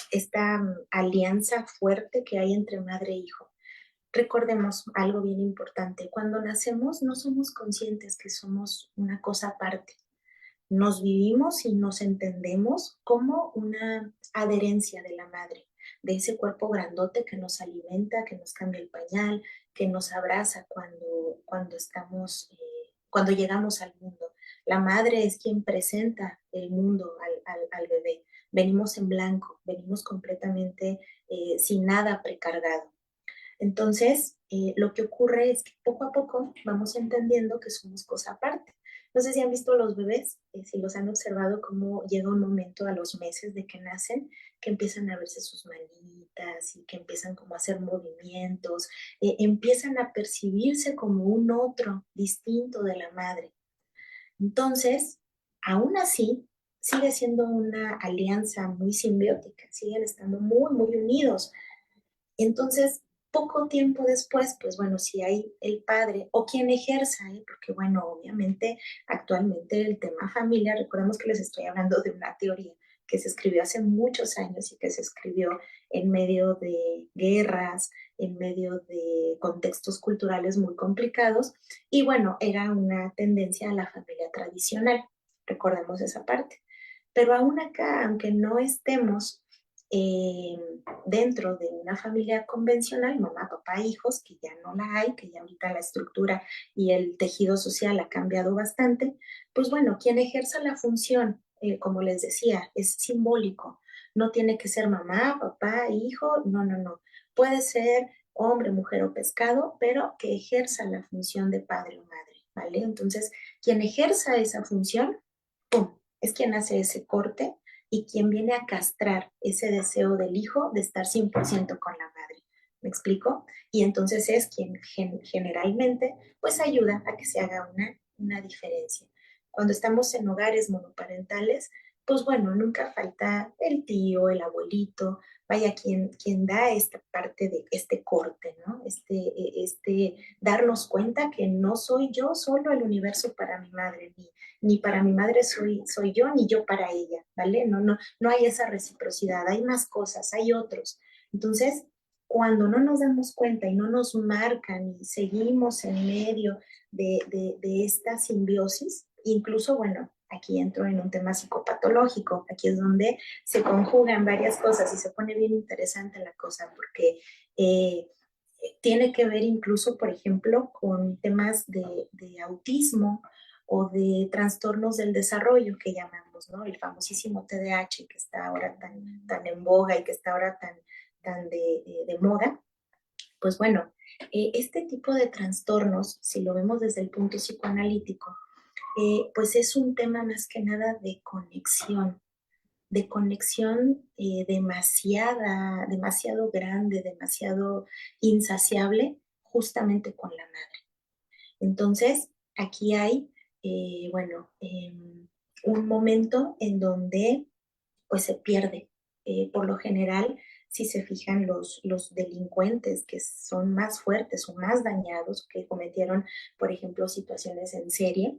esta alianza fuerte que hay entre madre e hijo. Recordemos algo bien importante, cuando nacemos no somos conscientes que somos una cosa aparte. Nos vivimos y nos entendemos como una adherencia de la madre, de ese cuerpo grandote que nos alimenta, que nos cambia el pañal, que nos abraza cuando estamos, cuando llegamos al mundo. La madre es quien presenta el mundo al bebé. Venimos en blanco, venimos completamente sin nada precargado. Entonces, lo que ocurre es que poco a poco vamos entendiendo que somos cosa aparte. No sé si han visto los bebés, si los han observado, cómo llega un momento a los meses de que nacen, que empiezan a verse sus manitas y que empiezan como a hacer movimientos, empiezan a percibirse como un otro distinto de la madre. Entonces, aún así, sigue siendo una alianza muy simbiótica, siguen estando muy, muy unidos. Entonces, poco tiempo después, pues bueno, si hay el padre o quien ejerza, ¿eh? Porque bueno, obviamente actualmente el tema familia, recordemos que les estoy hablando de una teoría que se escribió hace muchos años y que se escribió en medio de guerras, en medio de contextos culturales muy complicados y bueno, era una tendencia a la familia tradicional, recordemos esa parte. Pero aún acá, aunque no estemos eh, dentro de una familia convencional, mamá, papá, hijos, que ya no la hay, que ya ahorita la estructura y el tejido social ha cambiado bastante, pues bueno, quien ejerza la función, como les decía, es simbólico. No tiene que ser mamá, papá, hijo, no, no, no. Puede ser hombre, mujer o pescado, pero que ejerza la función de padre o madre, ¿vale? Entonces, quien ejerza esa función, ¡pum!, es quien hace ese corte y quien viene a castrar ese deseo del hijo de estar 100% con la madre. ¿Me explico? Y entonces es quien generalmente pues ayuda a que se haga una diferencia. Cuando estamos en hogares monoparentales, pues bueno, nunca falta el tío, el abuelito, vaya quien da esta parte de este corte, ¿no? Este darnos cuenta que no soy yo solo el universo para mi madre, ni para mi madre soy yo, ni yo para ella, ¿vale? No hay esa reciprocidad, hay más cosas, hay otros. Entonces, cuando no nos damos cuenta y no nos marcan y seguimos en medio de esta simbiosis, incluso, bueno, aquí entro en un tema psicopatológico, aquí es donde se conjugan varias cosas y se pone bien interesante la cosa, porque eh, tiene que ver incluso, por ejemplo, con temas de autismo o de trastornos del desarrollo que llamamos, ¿no? El famosísimo TDAH que está ahora tan en boga y que está ahora tan de moda. Pues bueno, este tipo de trastornos, si lo vemos desde el punto psicoanalítico, pues es un tema más que nada de conexión demasiado grande, demasiado insaciable, justamente con la madre. Entonces, aquí hay, bueno, un momento en donde pues se pierde. Por lo general, si se fijan los delincuentes que son más fuertes o más dañados, que cometieron, por ejemplo, situaciones en serie,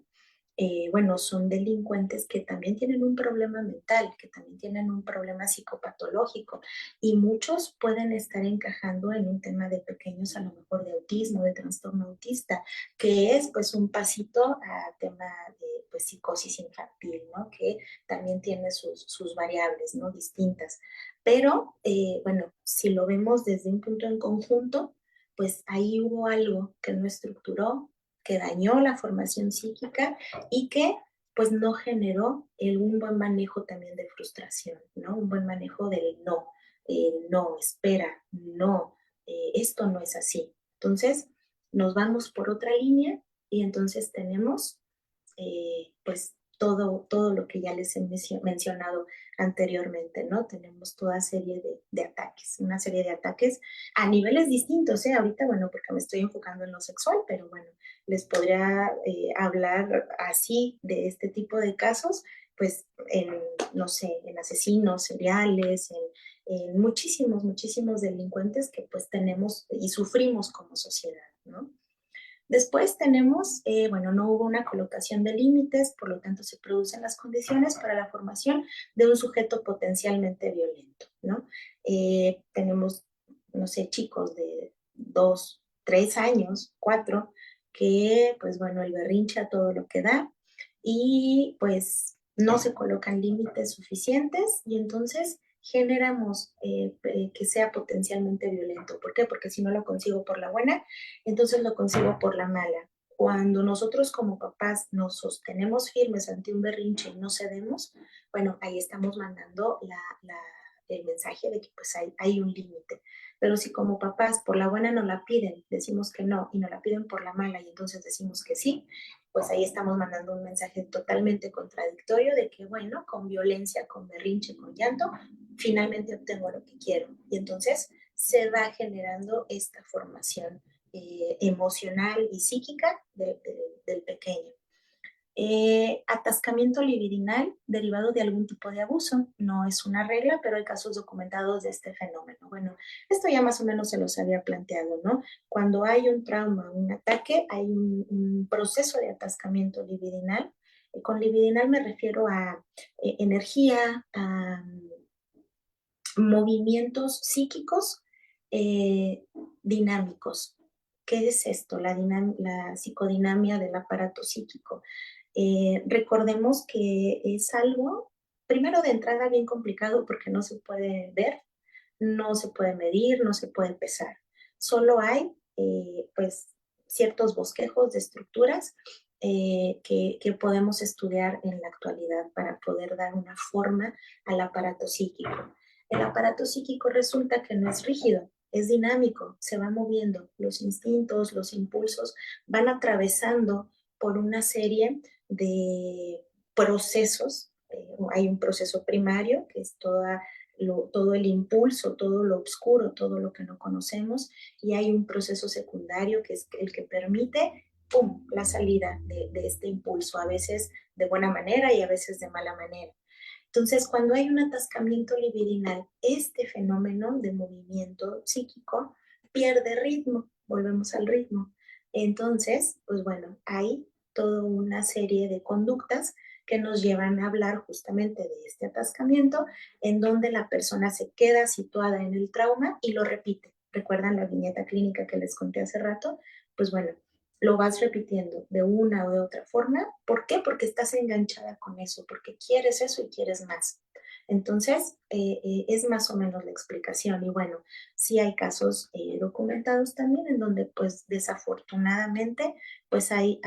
bueno, son delincuentes que también tienen un problema mental, que también tienen un problema psicopatológico y muchos pueden estar encajando en un tema de pequeños, a lo mejor de autismo, de trastorno autista, que es pues un pasito a tema de pues, psicosis infantil, ¿no? Que también tiene sus variables, ¿no? Distintas. Pero, bueno, si lo vemos desde un punto en conjunto, pues ahí hubo algo que no estructuró, que dañó la formación psíquica y que pues no generó un buen manejo también de frustración, ¿no? Un buen manejo del no, no, espera, no, esto no es así. Entonces, nos vamos por otra línea y entonces tenemos pues todo lo que ya les he mencionado anteriormente, ¿no? Tenemos toda serie de ataques, una serie de ataques a niveles distintos, ¿eh? Ahorita, bueno, porque me estoy enfocando en lo sexual, pero bueno, les podría hablar así de este tipo de casos, pues en, no sé, en asesinos seriales, en muchísimos delincuentes que pues tenemos y sufrimos como sociedad, ¿no? Después tenemos, bueno, no hubo una colocación de límites, por lo tanto se producen las condiciones para la formación de un sujeto potencialmente violento, ¿no? Tenemos, no sé, chicos de 2, 3 años, 4, que pues bueno, el berrinche a todo lo que da y pues no se colocan límites suficientes y entonces generamos que sea potencialmente violento. ¿Por qué? Porque si no lo consigo por la buena, entonces lo consigo por la mala. Cuando nosotros como papás nos sostenemos firmes ante un berrinche y no cedemos, bueno, ahí estamos mandando el mensaje de que pues hay un límite. Pero si como papás por la buena no la piden, decimos que no y no la piden por la mala y entonces decimos que sí, pues ahí estamos mandando un mensaje totalmente contradictorio de que, bueno, con violencia, con berrinche, con llanto, finalmente obtengo lo que quiero. Y entonces se va generando esta formación emocional y psíquica del pequeño. Atascamiento libidinal derivado de algún tipo de abuso. No es una regla, pero hay casos documentados de este fenómeno. Bueno, esto ya más o menos se los había planteado, ¿no? Cuando hay un trauma, un ataque, hay un proceso de atascamiento libidinal. Con libidinal me refiero a energía, a movimientos psíquicos eh, dinámicos. ¿Qué es esto? La psicodinamia del aparato psíquico. Recordemos que es algo, primero de entrada, bien complicado porque no se puede ver, no se puede medir, no se puede pesar. Solo hay, pues, ciertos bosquejos de estructuras que podemos estudiar en la actualidad para poder dar una forma al aparato psíquico. El aparato psíquico resulta que no es rígido, es dinámico, se va moviendo. Los instintos, los impulsos van atravesando por una serie de procesos. Hay un proceso primario, que es todo el impulso, todo lo oscuro, todo lo que no conocemos, y hay un proceso secundario, que es el que permite, ¡pum!, la salida de este impulso, a veces de buena manera y a veces de mala manera. Entonces, cuando hay un atascamiento libidinal, este fenómeno de movimiento psíquico pierde ritmo, volvemos al ritmo. Entonces, pues bueno, hay toda una serie de conductas que nos llevan a hablar justamente de este atascamiento, en donde la persona se queda situada en el trauma y lo repite. ¿Recuerdan la viñeta clínica que les conté hace rato? Pues bueno, lo vas repitiendo de una o de otra forma. ¿Por qué? Porque estás enganchada con eso, porque quieres eso y quieres más. Entonces, es más o menos la explicación. Y bueno, sí hay casos documentados también en donde, pues, desafortunadamente, pues hay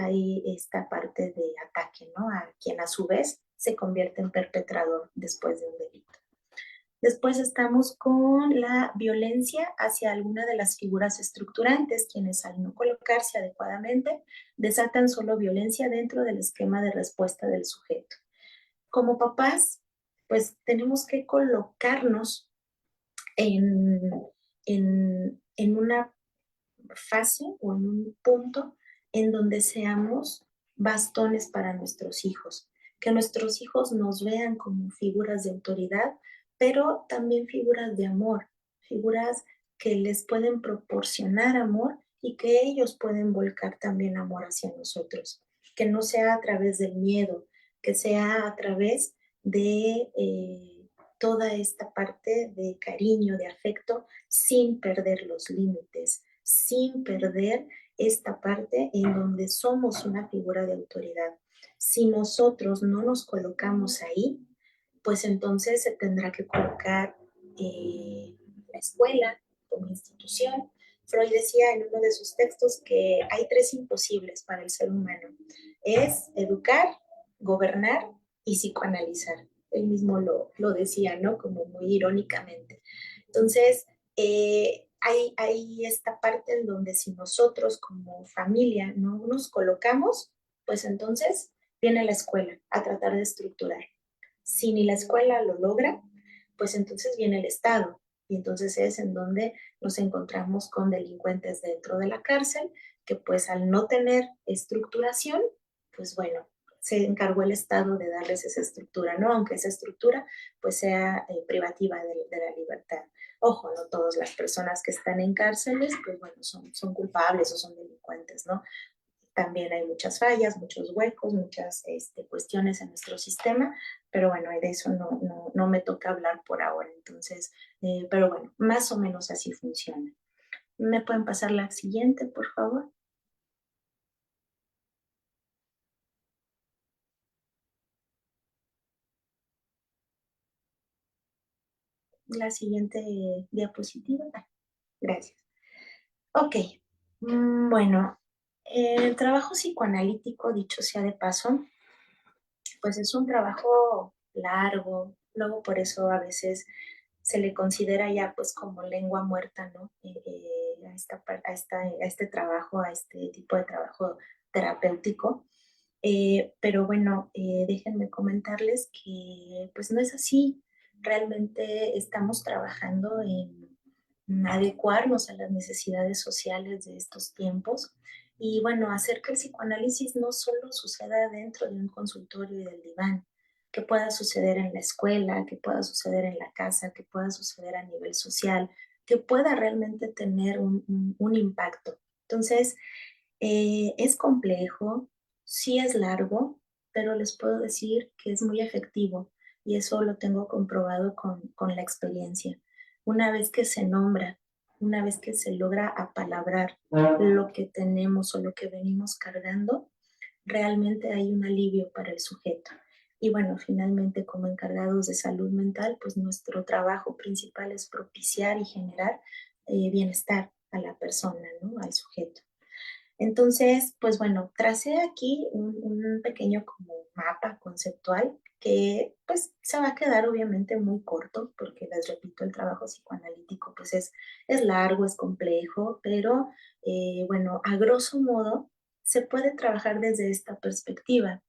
esta parte de ataque, ¿no? A quien a su vez se convierte en perpetrador después de un delito. Después estamos con la violencia hacia alguna de las figuras estructurantes, quienes al no colocarse adecuadamente desatan solo violencia dentro del esquema de respuesta del sujeto. Como papás, pues tenemos que colocarnos en, en una fase o en un punto en donde seamos bastones para nuestros hijos, que nuestros hijos nos vean como figuras de autoridad, pero también figuras de amor, figuras que les pueden proporcionar amor y que ellos pueden volcar también amor hacia nosotros, que no sea a través del miedo, que sea a través de toda esta parte de cariño, de afecto, sin perder los límites, sin perder esta parte en donde somos una figura de autoridad. Si nosotros no nos colocamos ahí, pues entonces se tendrá que colocar la escuela como institución. Freud decía en uno de sus textos que hay tres imposibles para el ser humano. Es educar, gobernar y psicoanalizar. Él mismo lo decía, ¿no? Como muy irónicamente. Entonces, hay esta parte en donde si nosotros como familia no nos colocamos, pues entonces viene la escuela a tratar de estructurar. Si ni la escuela lo logra, pues entonces viene el Estado. Y entonces es en donde nos encontramos con delincuentes dentro de la cárcel, que pues al no tener estructuración, pues bueno, se encargó el Estado de darles esa estructura, ¿no? Aunque esa estructura pues sea privativa de la libertad. Ojo, no todas las personas que están en cárceles, pues bueno, son culpables o son delincuentes, ¿no? También hay muchas fallas, muchos huecos, muchas cuestiones en nuestro sistema, pero bueno, de eso no me toca hablar por ahora. Entonces, pero bueno, más o menos así funciona. ¿Me pueden pasar la siguiente, por favor? La siguiente diapositiva. Gracias. Ok, bueno, el trabajo psicoanalítico, dicho sea de paso, pues es un trabajo largo, luego por eso a veces se le considera ya pues como lengua muerta, ¿no? A este trabajo, a este tipo de trabajo terapéutico. Pero bueno, déjenme comentarles que pues no es así. Realmente estamos trabajando en adecuarnos a las necesidades sociales de estos tiempos y bueno, hacer que el psicoanálisis no solo suceda dentro de un consultorio y del diván, que pueda suceder en la escuela, que pueda suceder en la casa, que pueda suceder a nivel social, que pueda realmente tener un impacto. Entonces, es complejo, sí es largo, pero les puedo decir que es muy efectivo y eso lo tengo comprobado con la experiencia. Una vez que se nombra, una vez que se logra apalabrar lo que tenemos o lo que venimos cargando, realmente hay un alivio para el sujeto. Y bueno, finalmente como encargados de salud mental, pues nuestro trabajo principal es propiciar y generar bienestar a la persona, ¿no? Al sujeto. Entonces, pues bueno, tracé aquí un pequeño como mapa conceptual que pues se va a quedar obviamente muy corto, porque les repito, el trabajo psicoanalítico pues es largo, es complejo, pero bueno, a grosso modo se puede trabajar desde esta perspectiva.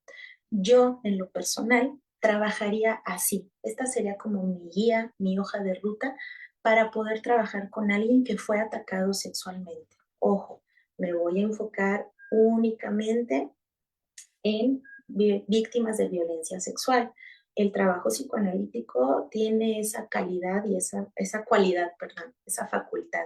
Yo, en lo personal, trabajaría así. Esta sería como mi guía, mi hoja de ruta para poder trabajar con alguien que fue atacado sexualmente. Ojo, me voy a enfocar únicamente en víctimas de violencia sexual. El trabajo psicoanalítico tiene esa calidad y esa cualidad, perdón, esa facultad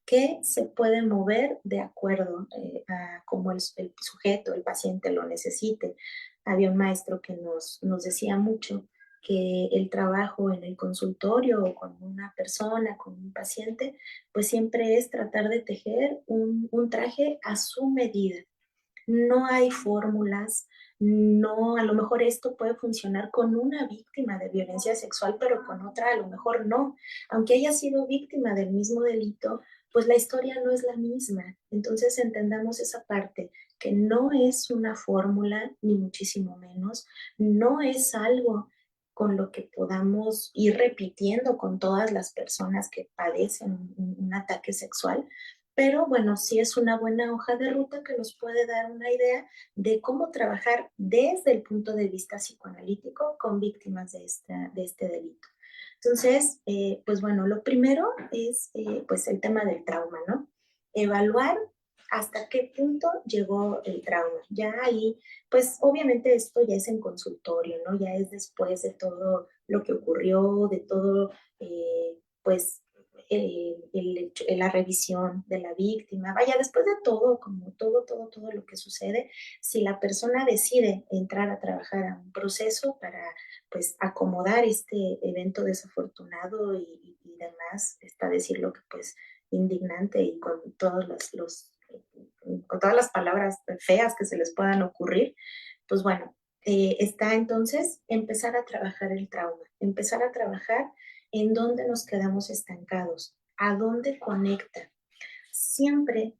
que se puede mover de acuerdo a cómo el sujeto, el paciente lo necesite. Había un maestro que nos decía mucho que el trabajo en el consultorio o con una persona, con un paciente, pues siempre es tratar de tejer un traje a su medida. No hay fórmulas, no, a lo mejor esto puede funcionar con una víctima de violencia sexual, pero con otra a lo mejor no. Aunque haya sido víctima del mismo delito, pues la historia no es la misma. Entonces entendamos esa parte, que no es una fórmula, ni muchísimo menos, no es algo con lo que podamos ir repitiendo con todas las personas que padecen un ataque sexual, pero bueno, sí es una buena hoja de ruta que nos puede dar una idea de cómo trabajar desde el punto de vista psicoanalítico con víctimas de este delito. Entonces, pues bueno, lo primero es pues el tema del trauma, ¿no? Evaluar hasta qué punto llegó el trauma. Ya ahí, pues obviamente esto ya es en consultorio, ¿no? Ya es después de todo lo que ocurrió, de todo, pues la revisión de la víctima, vaya, después de todo, como todo lo que sucede, si la persona decide entrar a trabajar a un proceso para, pues, acomodar este evento desafortunado y demás, está decirlo que, pues, indignante y con todos con todas las palabras feas que se les puedan ocurrir, pues bueno, está entonces empezar a trabajar el trauma, empezar a trabajar en dónde nos quedamos estancados, a dónde conecta. Siempre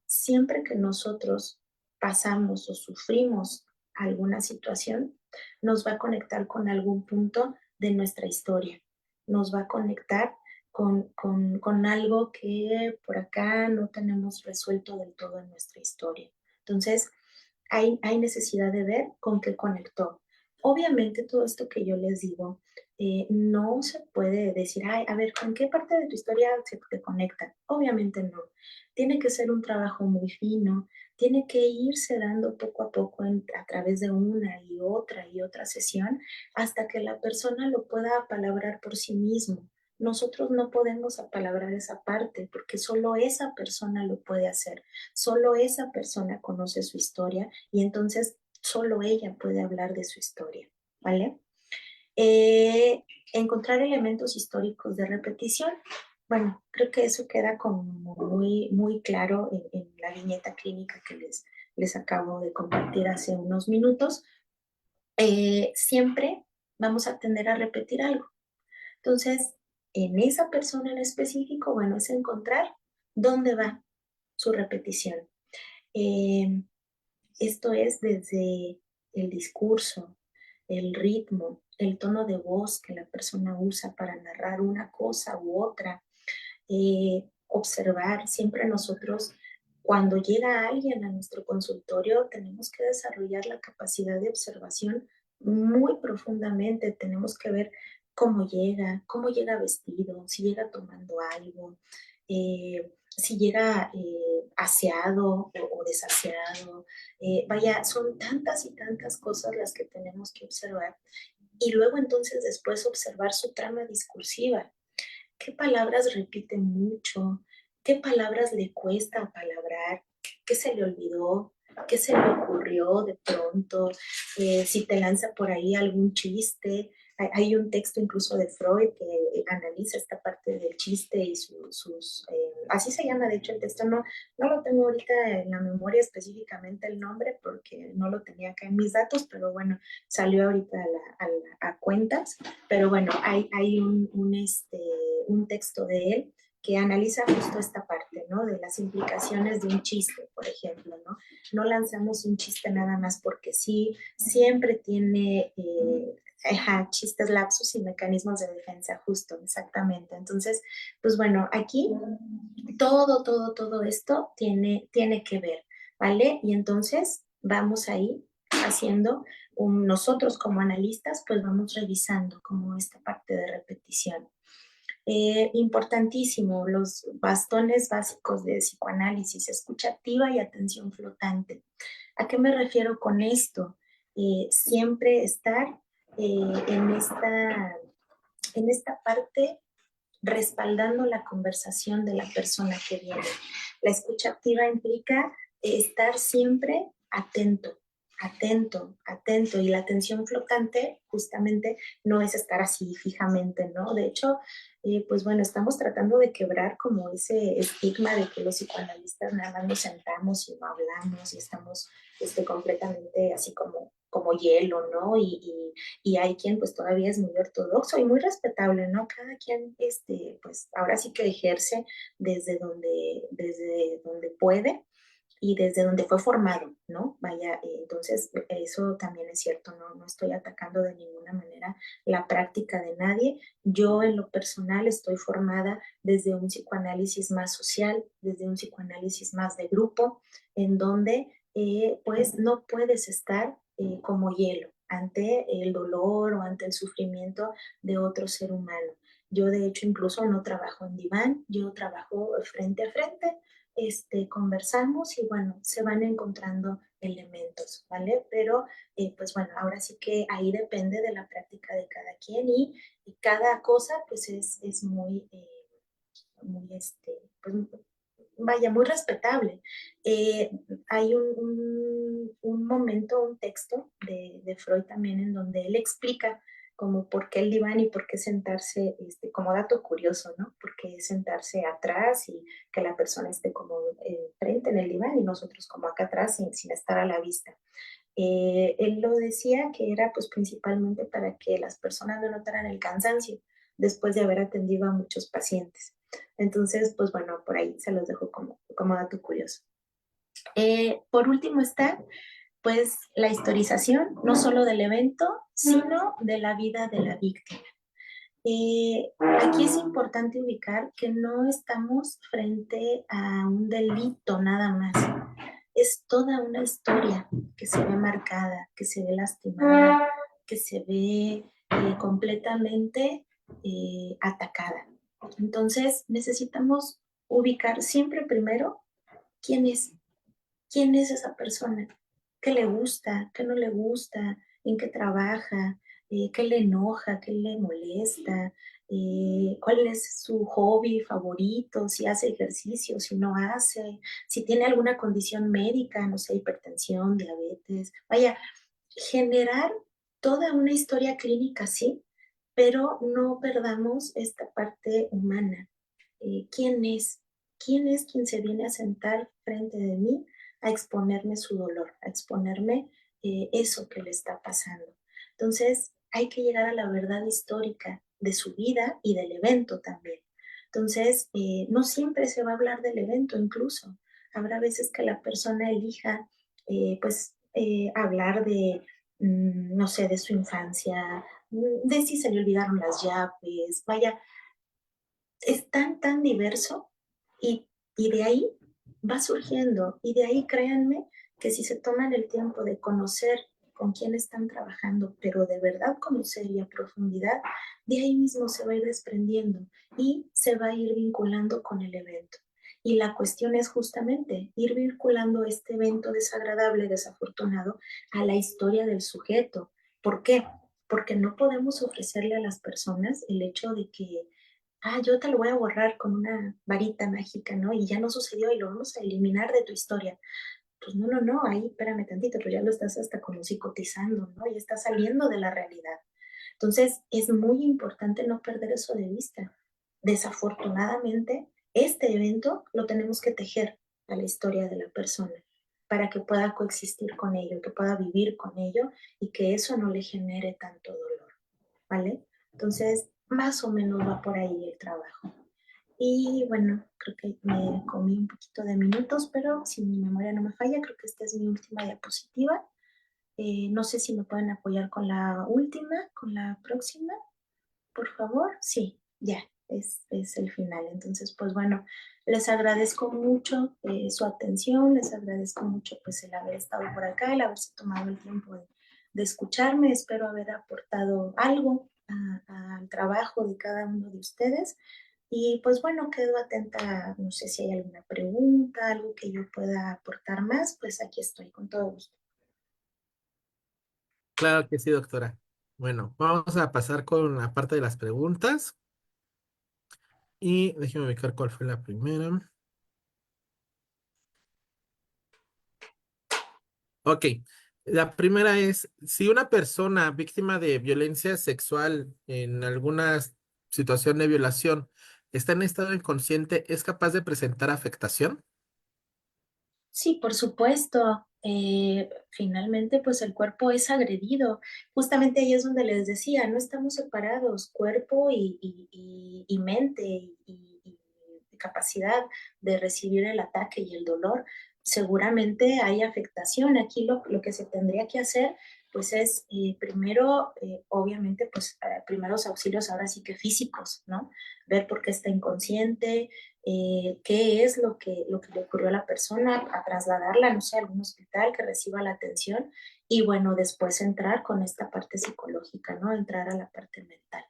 que nosotros pasamos o sufrimos alguna situación, nos va a conectar con algún punto de nuestra historia, nos va a conectar con algo que por acá no tenemos resuelto del todo en nuestra historia. Entonces, hay necesidad de ver con qué conectó. Obviamente todo esto que yo les digo, no se puede decir, ay, a ver, ¿con qué parte de tu historia se te conecta? Obviamente no. Tiene que ser un trabajo muy fino, tiene que irse dando poco a poco a través de una y otra sesión hasta que la persona lo pueda apalabrar por sí mismo. Nosotros no podemos apalabrar esa parte porque solo esa persona lo puede hacer, solo esa persona conoce su historia y entonces solo ella puede hablar de su historia, ¿vale? Eh, Encontrar elementos históricos de repetición. Bueno, creo que eso queda como muy claro en la viñeta clínica que les acabo de compartir hace unos minutos. Siempre vamos a tender a repetir algo. Entonces, en esa persona en específico, bueno, es encontrar dónde va su repetición. Eh, Esto es desde el discurso, el ritmo, el tono de voz que la persona usa para narrar una cosa u otra. Observar, siempre nosotros, cuando llega alguien a nuestro consultorio, tenemos que desarrollar la capacidad de observación muy profundamente. Tenemos que ver cómo llega vestido, si llega tomando algo, si llega aseado o desaseado. Vaya, son tantas y tantas cosas las que tenemos que observar. Y luego entonces después observar su trama discursiva. ¿Qué palabras repite mucho? ¿Qué palabras le cuesta palabrar? ¿Qué se le olvidó? ¿Qué se le ocurrió de pronto? Si te lanza por ahí algún chiste. Hay un texto incluso de Freud que analiza esta parte del chiste y así se llama de hecho el texto, no lo tengo ahorita en la memoria específicamente el nombre porque no lo tenía acá en mis datos, pero bueno, salió ahorita a cuentas, pero bueno, hay un texto de él que analiza justo esta parte, ¿no? De las implicaciones de un chiste, por ejemplo, ¿no? No lanzamos un chiste nada más porque sí, siempre tiene Ajá, chistes, lapsus y mecanismos de defensa, justo, exactamente. Entonces, pues bueno, aquí todo esto tiene que ver, ¿vale? Y entonces vamos ahí haciendo, nosotros como analistas, pues vamos revisando como esta parte de repetición. Importantísimo, los bastones básicos de psicoanálisis, escucha activa y atención flotante. ¿A qué me refiero con esto? Siempre estar en esta parte respaldando la conversación de la persona que viene. La escucha activa implica estar siempre atento, atento. Y la atención flotante justamente no es estar así fijamente, ¿no? De hecho, pues bueno, estamos tratando de quebrar como ese estigma de que los psicoanalistas nada más nos sentamos y no hablamos y estamos completamente así como hielo, ¿no? Y hay quien pues todavía es muy ortodoxo y muy respetable, ¿no? Cada quien, pues ahora sí que ejerce desde donde puede y desde donde fue formado, ¿no? Vaya, entonces eso también es cierto, ¿no? No estoy atacando de ninguna manera la práctica de nadie. Yo en lo personal estoy formada desde un psicoanálisis más social, desde un psicoanálisis más de grupo, en donde pues no puedes estar como hielo ante el dolor o ante el sufrimiento de otro ser humano. Yo de hecho incluso no trabajo en diván, yo trabajo frente a frente, conversamos y bueno, se van encontrando elementos, ¿vale? Pero pues bueno, ahora sí que ahí depende de la práctica de cada quien y cada cosa pues es muy, pues vaya, muy respetable. Eh, Hay un momento, un texto de Freud también en donde él explica como por qué el diván y por qué sentarse, como dato curioso, ¿no? Por qué sentarse atrás y que la persona esté como frente en el diván y nosotros como acá atrás sin estar a la vista. Él lo decía que era pues principalmente para que las personas no notaran el cansancio después de haber atendido a muchos pacientes. Entonces, pues bueno, por ahí se los dejo como dato curioso. Por último está pues la historización, no solo del evento, sino de la vida de la víctima. Aquí es importante ubicar que no estamos frente a un delito nada más. Es toda una historia que se ve marcada, que se ve lastimada, que se ve completamente atacada. Entonces necesitamos ubicar siempre primero quién es, quién es esa persona, qué le gusta, qué no le gusta, en qué trabaja, qué le enoja, qué le molesta, cuál es su hobby favorito, si hace ejercicio, si no hace, si tiene alguna condición médica, no sé, hipertensión, diabetes. Vaya, generar toda una historia clínica, sí, pero no perdamos esta parte humana. ¿Quién es? ¿Quién es quien se viene a sentar frente de mí a exponerme su dolor, a exponerme eso que le está pasando? Entonces, hay que llegar a la verdad histórica de su vida y del evento también. Entonces, no siempre se va a hablar del evento, incluso. Habrá veces que la persona elija, hablar de, no sé, de su infancia, de si se le olvidaron las llaves, vaya, es tan diverso y, y de ahí va surgiendo y de ahí créanme que si se toman el tiempo de conocer con quién están trabajando, pero de verdad conocer y a profundidad, de ahí mismo se va a ir desprendiendo y se va a ir vinculando con el evento. Y la cuestión es justamente ir vinculando este evento desagradable, desafortunado, a la historia del sujeto. ¿Por qué? Porque no podemos ofrecerle a las personas el hecho de que yo te lo voy a borrar con una varita mágica, ¿no? Y ya no sucedió y lo vamos a eliminar de tu historia. Pues no, ahí espérame tantito, pero ya lo estás hasta como psicotizando, ¿no? Y está saliendo de la realidad. Entonces, es muy importante no perder eso de vista. Desafortunadamente, este evento lo tenemos que tejer a la historia de la persona para que pueda coexistir con ello, que pueda vivir con ello y que eso no le genere tanto dolor, ¿vale? Entonces, más o menos va por ahí el trabajo. Y bueno, creo que me comí un poquito de minutos, pero si mi memoria no me falla, creo que esta es mi última diapositiva. No sé si me pueden apoyar con la última, con la próxima, por favor. Sí, ya, es el final. Entonces, pues bueno, les agradezco mucho su atención, les agradezco mucho pues el haber estado por acá, el haberse tomado el tiempo de escucharme. Espero haber aportado algo al trabajo de cada uno de ustedes. Y pues bueno, quedo atenta, no sé si hay alguna pregunta, algo que yo pueda aportar más, pues aquí estoy con todo gusto. Claro que sí, doctora. Bueno, vamos a pasar con la parte de las preguntas y déjeme ubicar cuál fue la primera. Ok, la primera es, si una persona víctima de violencia sexual en alguna situación de violación está en estado inconsciente, ¿es capaz de presentar afectación? Sí, por supuesto. Finalmente, pues el cuerpo es agredido. Justamente ahí es donde les decía, no estamos separados, cuerpo y mente y capacidad de recibir el ataque y el dolor. Seguramente hay afectación. Aquí lo que se tendría que hacer, pues es primero, obviamente, pues primeros auxilios ahora sí que físicos, ¿no? Ver por qué está inconsciente, qué es lo que le ocurrió a la persona, a trasladarla, no sé, a algún hospital que reciba la atención y bueno, después entrar con esta parte psicológica, ¿no? Entrar a la parte mental.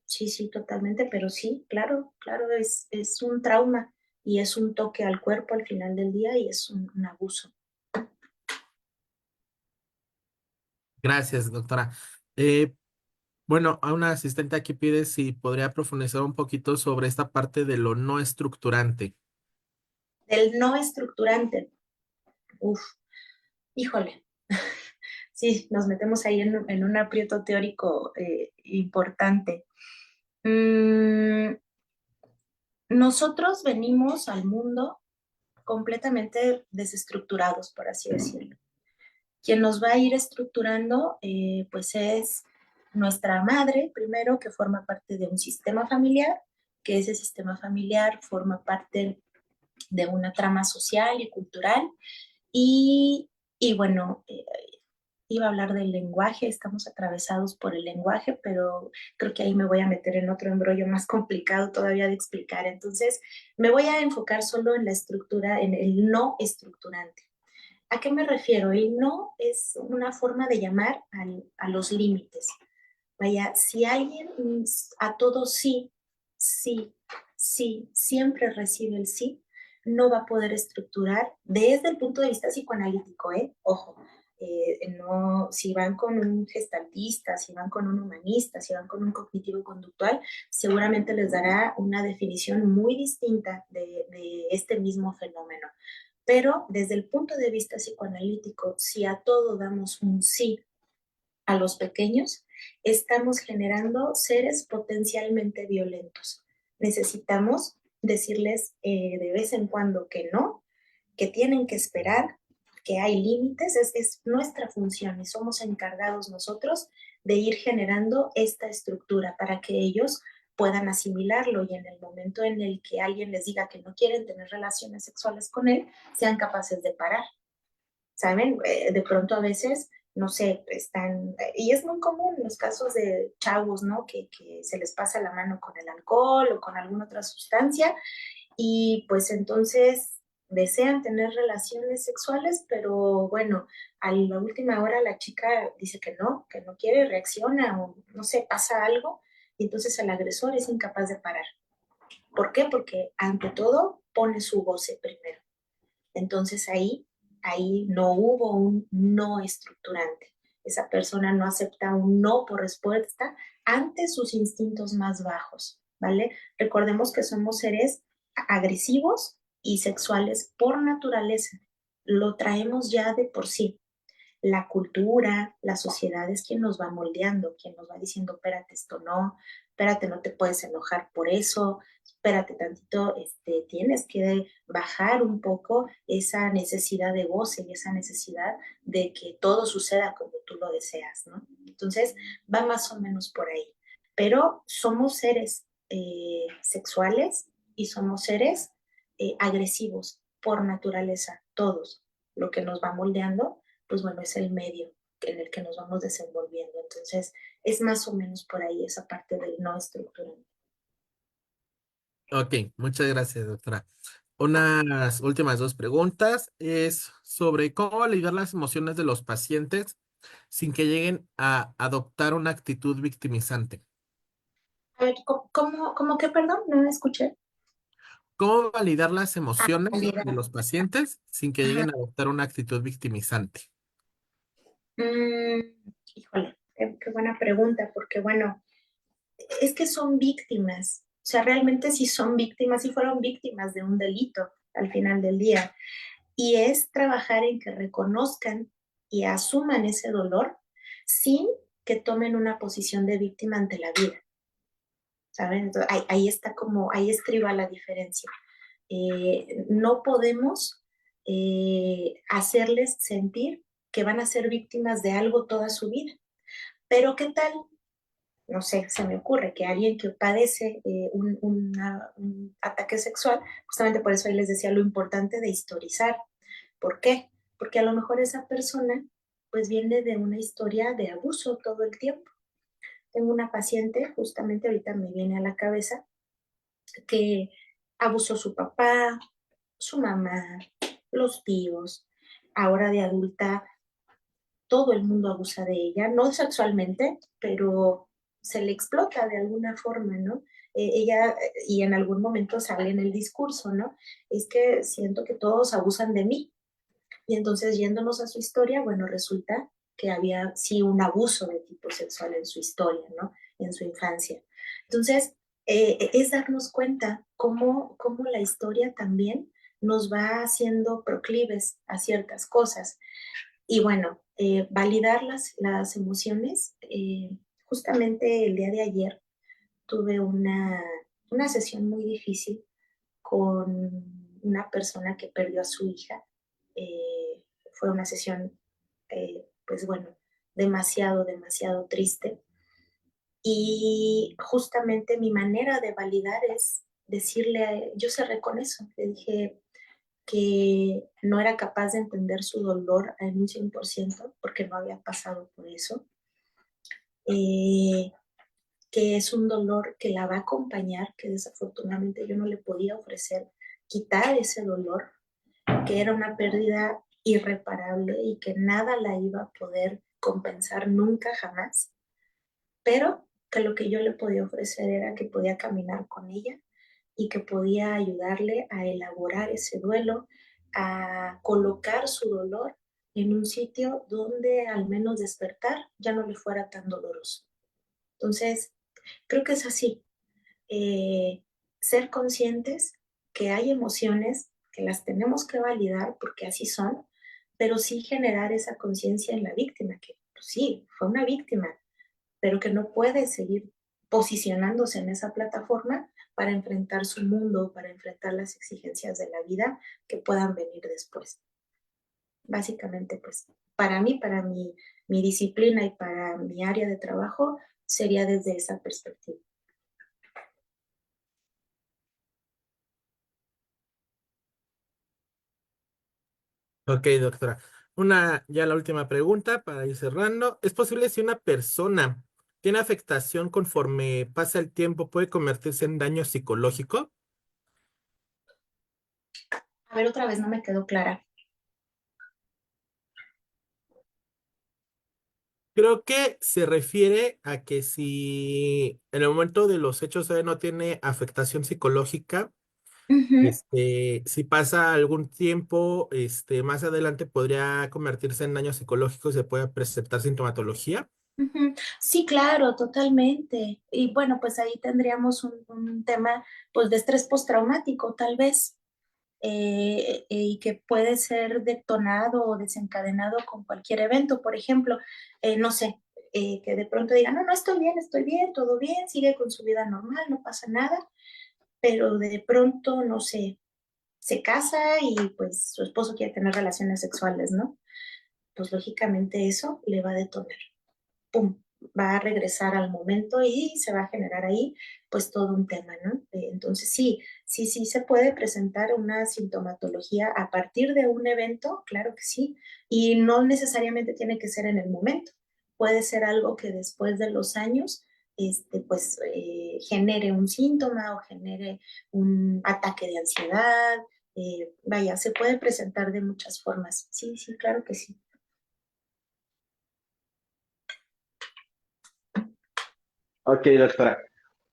Sí, sí, totalmente, pero sí, claro, claro, es un trauma y es un toque al cuerpo al final del día y es un abuso. Gracias, doctora. Eh, bueno, a una asistente aquí pide si podría profundizar un poquito sobre esta parte de lo no estructurante. Del no estructurante, uff, híjole, sí, nos metemos ahí en un aprieto teórico importante. Mm, Nosotros venimos al mundo completamente desestructurados, por así decirlo. Quien nos va a ir estructurando, pues es nuestra madre, primero, que forma parte de un sistema familiar, que ese sistema familiar forma parte de una trama social y cultural. Y, y bueno, iba a hablar del lenguaje, estamos atravesados por el lenguaje, pero creo que ahí me voy a meter en otro embrollo más complicado todavía de explicar. Entonces, me voy a enfocar solo en la estructura, en el no estructurante. ¿A qué me refiero? El no es una forma de llamar a los límites. Vaya, si alguien a todo sí, sí, sí, siempre recibe el sí, no va a poder estructurar desde el punto de vista psicoanalítico, ¿eh? Ojo, no, si van con un gestaltista, si van con un humanista, si van con un cognitivo-conductual, seguramente les dará una definición muy distinta de este mismo fenómeno. Pero desde el punto de vista psicoanalítico, si a todo damos un sí a los pequeños, estamos generando seres potencialmente violentos. Necesitamos decirles de vez en cuando que no, que tienen que esperar, que hay límites, es nuestra función y somos encargados nosotros de ir generando esta estructura para que ellos puedan asimilarlo y en el momento en el que alguien les diga que no quieren tener relaciones sexuales con él, sean capaces de parar. ¿Saben? De pronto a veces, no sé, están, y es muy común en los casos de chavos, ¿no? Que se les pasa la mano con el alcohol o con alguna otra sustancia y pues entonces desean tener relaciones sexuales, pero bueno, a la última hora la chica dice que no quiere, reacciona o no sé, pasa algo y entonces el agresor es incapaz de parar. ¿Por qué? Porque ante todo pone su goce primero. Entonces ahí no hubo un no estructurante. Esa persona no acepta un no por respuesta ante sus instintos más bajos, ¿vale? Recordemos que somos seres agresivos y sexuales por naturaleza. Lo traemos ya de por sí. La cultura, la sociedad es quien nos va moldeando, quien nos va diciendo, espérate, esto no, espérate, no te puedes enojar por eso, espérate tantito, tienes que bajar un poco esa necesidad de goce y esa necesidad de que todo suceda como tú lo deseas, ¿no? Entonces, va más o menos por ahí. Pero somos seres sexuales y somos seres agresivos por naturaleza, todos. Lo que nos va moldeando pues bueno, es el medio. en el que nos vamos desenvolviendo. Entonces, es más o menos por ahí esa parte del no estructurante. Ok, muchas gracias, doctora. Unas últimas dos preguntas es sobre cómo validar las emociones de los pacientes sin que lleguen a adoptar una actitud victimizante. A ver, ¿cómo que, perdón? No escuché. ¿Cómo validar las Ah, emociones de calidad. los pacientes sin que Ajá. lleguen a adoptar una actitud victimizante? Mm, híjole, qué buena pregunta, porque bueno, es que son víctimas. O sea, realmente sí son víctimas, sí fueron víctimas de un delito al final del día. Y es trabajar en que reconozcan y asuman ese dolor sin que tomen una posición de víctima ante la vida, ¿saben? Entonces, ahí está como, ahí estriba la diferencia. No podemos hacerles sentir que van a ser víctimas de algo toda su vida. Pero ¿qué tal? No sé, se me ocurre que alguien que padece un ataque sexual, justamente por eso ahí les decía lo importante de historizar. ¿Por qué? Porque a lo mejor esa persona pues viene de una historia de abuso todo el tiempo. Tengo una paciente, justamente ahorita me viene a la cabeza, que abusó su papá, su mamá, los tíos. Ahora de adulta, todo el mundo abusa de ella, no sexualmente, pero se le explota de alguna forma, ¿no? Ella, y en algún momento sale en el discurso, ¿no? Es que siento que todos abusan de mí. Y entonces, yéndonos a su historia, bueno, resulta que había sí un abuso de tipo sexual en su historia, ¿no? En su infancia. Entonces, es darnos cuenta cómo la historia también nos va haciendo proclives a ciertas cosas. Y bueno, validar las emociones. Justamente el día de ayer tuve una sesión muy difícil con una persona que perdió a su hija. Fue una sesión, pues bueno, demasiado triste. Y justamente mi manera de validar es decirle, yo cerré con eso, le dije que no era capaz de entender su dolor en un 100% porque no había pasado por eso, eh, que es un dolor que la va a acompañar, que desafortunadamente yo no le podía ofrecer quitar ese dolor, que era una pérdida irreparable y que nada la iba a poder compensar nunca jamás, pero que lo que yo le podía ofrecer era que podía caminar con ella y que podía ayudarle a elaborar ese duelo, a colocar su dolor en un sitio donde al menos despertar ya no le fuera tan doloroso. Entonces, creo que es así, eh, ser conscientes que hay emociones que las tenemos que validar porque así son, pero sí generar esa conciencia en la víctima, que pues, sí, fue una víctima, pero que no puede seguir posicionándose en esa plataforma para enfrentar su mundo, para enfrentar las exigencias de la vida que puedan venir después. Básicamente, pues, para mí, mi disciplina y para mi área de trabajo, sería desde esa perspectiva. Ok, doctora. Ya la última pregunta para ir cerrando. ¿Es posible si una persona tiene afectación conforme pasa el tiempo, puede convertirse en daño psicológico? A ver, otra vez no me quedó clara. Creo que se refiere a que si en el momento de los hechos todavía no tiene afectación psicológica, Ujú, si pasa algún tiempo, más adelante podría convertirse en daño psicológico y se puede presentar sintomatología. ujú. Sí, claro, totalmente. Y bueno, pues ahí tendríamos un tema pues de estrés postraumático, tal vez, y que puede ser detonado o desencadenado con cualquier evento. Por ejemplo, no sé, que de pronto diga, no, no, estoy bien, todo bien, sigue con su vida normal, no pasa nada, pero de pronto, no sé, se casa y pues su esposo quiere tener relaciones sexuales, ¿no? Pues lógicamente eso le va a detonar. ¡Pum! va a regresar al momento y se va a generar ahí pues todo un tema, ¿no? Entonces sí se puede presentar una sintomatología a partir de un evento, claro que sí, y no necesariamente tiene que ser en el momento, puede ser algo que después de los años pues genere un síntoma o genere un ataque de ansiedad, vaya, se puede presentar de muchas formas. Sí, sí, claro que sí. Ok, doctora.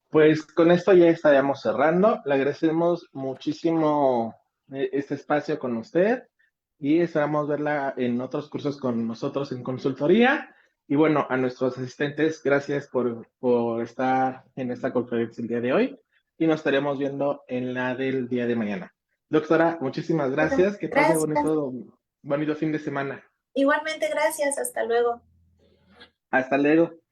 Pues con esto ya estaríamos cerrando. Le agradecemos muchísimo este espacio con usted y esperamos verla en otros cursos con nosotros en consultoría. Y bueno, a nuestros asistentes, gracias por estar en esta conferencia el día de hoy y nos estaremos viendo en la del día de mañana. Doctora, muchísimas Bueno, gracias. Que pase gracias. bonito fin de semana. Igualmente, gracias. Hasta luego. Hasta luego.